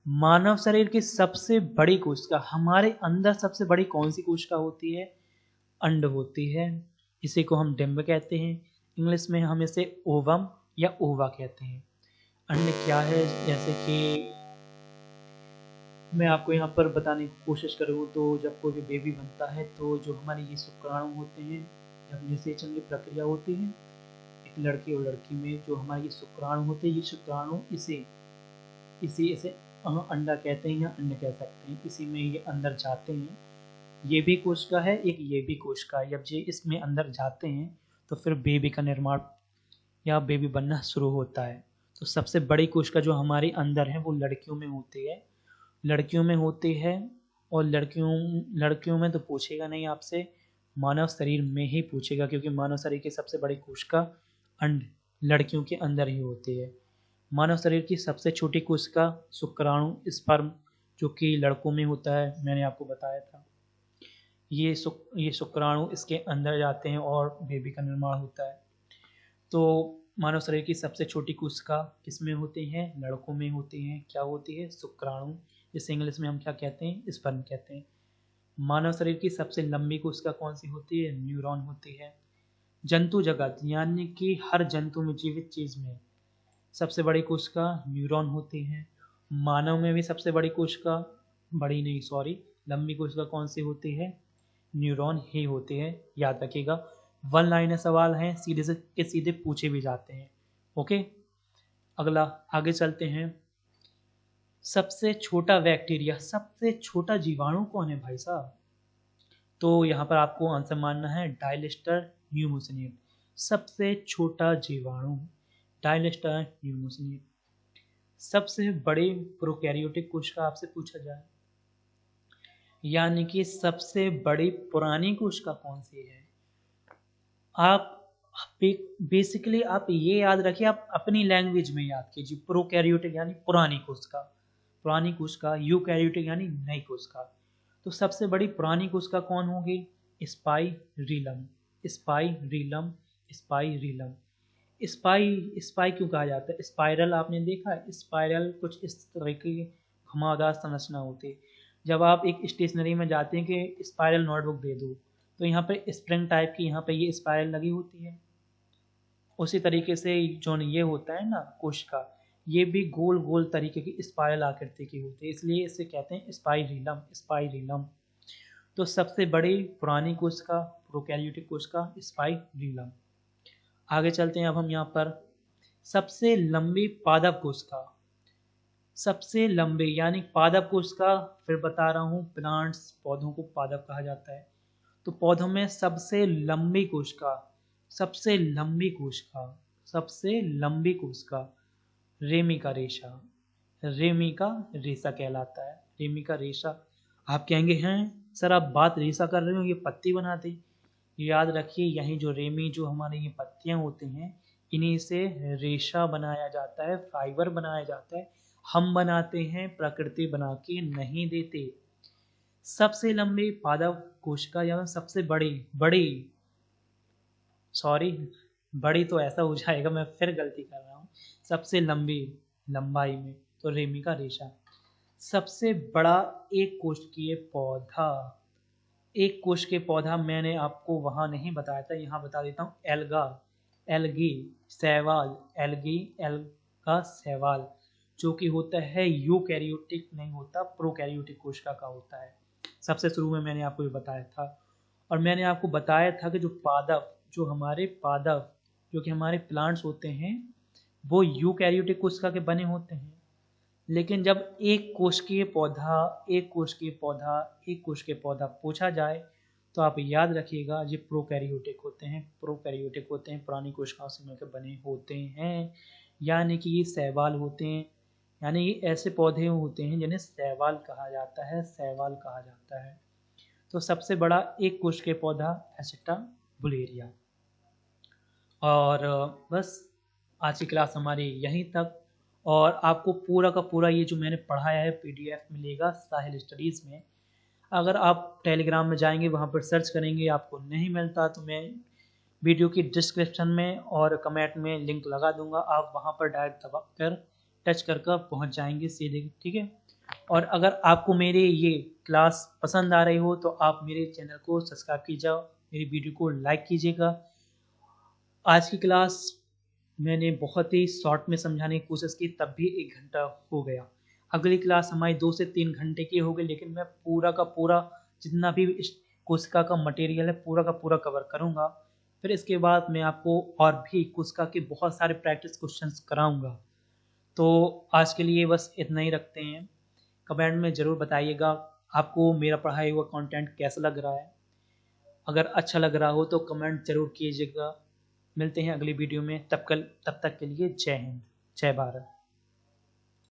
मानव शरीर की सबसे बड़ी कोशिका, हमारे अंदर सबसे बड़ी कौन सी कोशिका होती है? अंड होती है। इसी को हम डिंब कहते हैं, इंग्लिश में हम इसे ओवम या ओवा कहते हैं। अंड क्या है, जैसे कि मैं आपको यहाँ पर बताने की कोशिश करूँ तो जब कोई भी बेबी बनता है तो जो हमारे ये शुक्राणु होते हैं, जब निषेचन की प्रक्रिया होती है एक लड़के और लड़की में, जो हमारे ये शुक्राणु होते हैं, ये शुक्राणु इसे अंडा कहते हैं या अंड कह सकते हैं, इसी में ये अंदर जाते हैं। ये भी कोशिका है, एक ये भी कोशिका है। जब ये इसमें अंदर जाते हैं तो फिर बेबी का निर्माण या बेबी बनना शुरू होता है। तो सबसे बड़ी कोशिका जो हमारे अंदर है वो लड़कियों में होती है, और लड़कियों में तो पूछेगा नहीं आपसे, मानव शरीर में ही पूछेगा, क्योंकि मानव शरीर की सबसे बड़ी कोशिका अंड लड़कियों के अंदर ही होती है। मानव शरीर की सबसे छोटी कोशिका शुक्राणु, स्पर्म, जो कि लड़कों में होता है, मैंने आपको बताया था। ये शुक्राणु इसके अंदर जाते हैं और बेबी का निर्माण होता है। तो मानव शरीर की सबसे छोटी कोशिका किसमें होती है? लड़कों में होती है। क्या होती है? शुक्राणु, जिसे इंग्लिश में हम क्या कहते हैं? स्पर्म कहते हैं। मानव शरीर की सबसे लंबी कोशिका कौन सी होती है? न्यूरॉन होती है। जंतु जगत यानी कि हर जंतु में, जीवित चीज में सबसे बड़ी कोशिका न्यूरॉन होती है। मानव में भी सबसे बड़ी कोशिका, लंबी कोशिका कौन सी होती है? न्यूरॉन ही होती है, याद रखिएगा। वन लाइनर सवाल हैं, सीधे से के सीधे पूछे भी जाते हैं। ओके, अगला आगे चलते हैं। सबसे छोटा बैक्टीरिया, सबसे छोटा जीवाणु कौन है भाई साहब? तो यहाँ पर आपको आंसर मानना है डायलिस्टर न्यूमोसिनियम। सबसे छोटा जीवाणु डायलिस्टर न्यूमोसिनियम। सबसे बड़ी प्रोकैरियोटिक कोशिका आपसे पूछा जाए, यानी कि सबसे बड़ी पुरानी कोशिका कौन सी है? आप बेसिकली आप ये याद रखिए, आप अपनी लैंग्वेज में याद कीजिए। प्रोकैरियोटिक यानी पुरानी कोशिका, यूकैरियोटिक यानी नई कोशिका। तो सबसे बड़ी पुरानी कोशिका कौन होगी? स्पाइरीलम। स्पाई स्पाई क्यों कहा जाता है? स्पाइरल आपने देखा है, स्पाइरल कुछ इस तरह की घुमावदार संरचना होती है। जब आप एक स्टेशनरी में जाते हैं कि स्पाइरल नोटबुक दे दो, तो यहाँ पे स्प्रिंग टाइप की यहाँ पे ये स्पाइरल लगी होती है। उसी तरीके से जो ये होता है ना कोश का, ये भी गोल गोल तरीके की स्पाइरल आकृति की होती है, इसलिए इसे कहते हैं स्पाइरिलम। स्पाइरिलम तो सबसे बड़ी पुरानी कोशिका प्रोकैरियोटिक कोशिका स्पाइरिलम। आगे चलते हैं अब हम यहाँ पर। सबसे लंबी पादप कोशिका, सबसे लंबे यानी पादप कोशिका, फिर बता रहा हूँ प्लांट्स पौधों को पादप कहा जाता है। तो पौधों में सबसे लंबी कोशिका, सबसे लंबी कोशिका, सबसे लंबी कोशिका रेमी का रेशा, रेमी का रेशा कहलाता है। रेमी का रेशा। आप कहेंगे हैं सर आप बात रेशा कर रहे हो, ये पत्ती बनाते। याद रखिए यही जो रेमी जो हमारे ये पत्तियां होती हैं, इन्हीं से रेशा बनाया जाता है, फाइबर बनाया जाता है। हम बनाते हैं, प्रकृति बना के नहीं देते। सबसे लंबी पादप कोशिका या सबसे बड़ी बड़ी सॉरी बड़ी तो ऐसा हो जाएगा, मैं फिर गलती कर रहा हूँ। सबसे लंबी लंबाई में तो रेमी का रेशा। सबसे बड़ा एक कोशिकीय पौधा, एक कोश के पौधा मैंने आपको वहाँ नहीं बताया था, यहाँ बता देता हूँ। एल्गा, एल्गी, शैवाल, एल्गी, एल्गा, शैवाल, जो कि होता है यूकैरियोटिक नहीं होता, प्रोकैरियोटिक कोशिका का होता है। सबसे शुरू में मैंने आपको ये बताया था। और मैंने आपको बताया था कि जो पादप, जो हमारे पादप, जो कि हमारे प्लांट्स होते हैं, वो यूकैरियोटिक कोशिका के बने होते हैं। लेकिन जब एक कोशिकीय पौधा, एक कोशिकीय पौधा, एक कोशिकीय पौधा पूछा जाए तो आप याद रखिएगा ये प्रोकैरियोटिक होते हैं, प्रोकैरियोटिक होते हैं, पुरानी कोशिकाओं से मिलकर बने होते हैं। यानी कि ये शैवाल होते हैं, यानी ये ऐसे पौधे होते हैं जिन्हें शैवाल कहा जाता है, शैवाल कहा जाता है। तो सबसे बड़ा एक कोशिकीय पौधा एसिटाबुलेरिया। और बस आज की क्लास हमारी यहीं तक। और आपको पूरा का पूरा ये जो मैंने पढ़ाया है पीडीएफ मिलेगा साहिल स्टडीज़ में। अगर आप टेलीग्राम में जाएंगे वहाँ पर सर्च करेंगे आपको नहीं मिलता, तो मैं वीडियो की डिस्क्रिप्शन में और कमेंट में लिंक लगा दूंगा, आप वहाँ पर डायरेक्ट दबा कर टच कर पहुँच जाएंगे सीधे, ठीक है। और अगर आपको मेरे ये क्लास पसंद आ रही हो तो आप मेरे चैनल को सब्सक्राइब कीजिए, मेरी वीडियो को लाइक कीजिएगा। आज की क्लास मैंने बहुत ही शॉर्ट में समझाने की कोशिश की, तब भी 1 घंटा हो गया। अगली क्लास हमारी 2 से 3 घंटे की होगी, लेकिन मैं पूरा का पूरा जितना भी कोशिका का मटेरियल है पूरा का पूरा कवर करूँगा। फिर इसके बाद मैं आपको और भी कोशिका के बहुत सारे प्रैक्टिस क्वेश्चंस कराऊँगा। तो आज के लिए बस इतना ही रखते हैं। कमेंट में ज़रूर बताइएगा आपको मेरा पढ़ाया हुआ कंटेंट कैसा लग रहा है। अगर अच्छा लग रहा हो तो कमेंट ज़रूर कीजिएगा। मिलते हैं अगली वीडियो में, तब तक के लिए जय हिंद, जय भारत।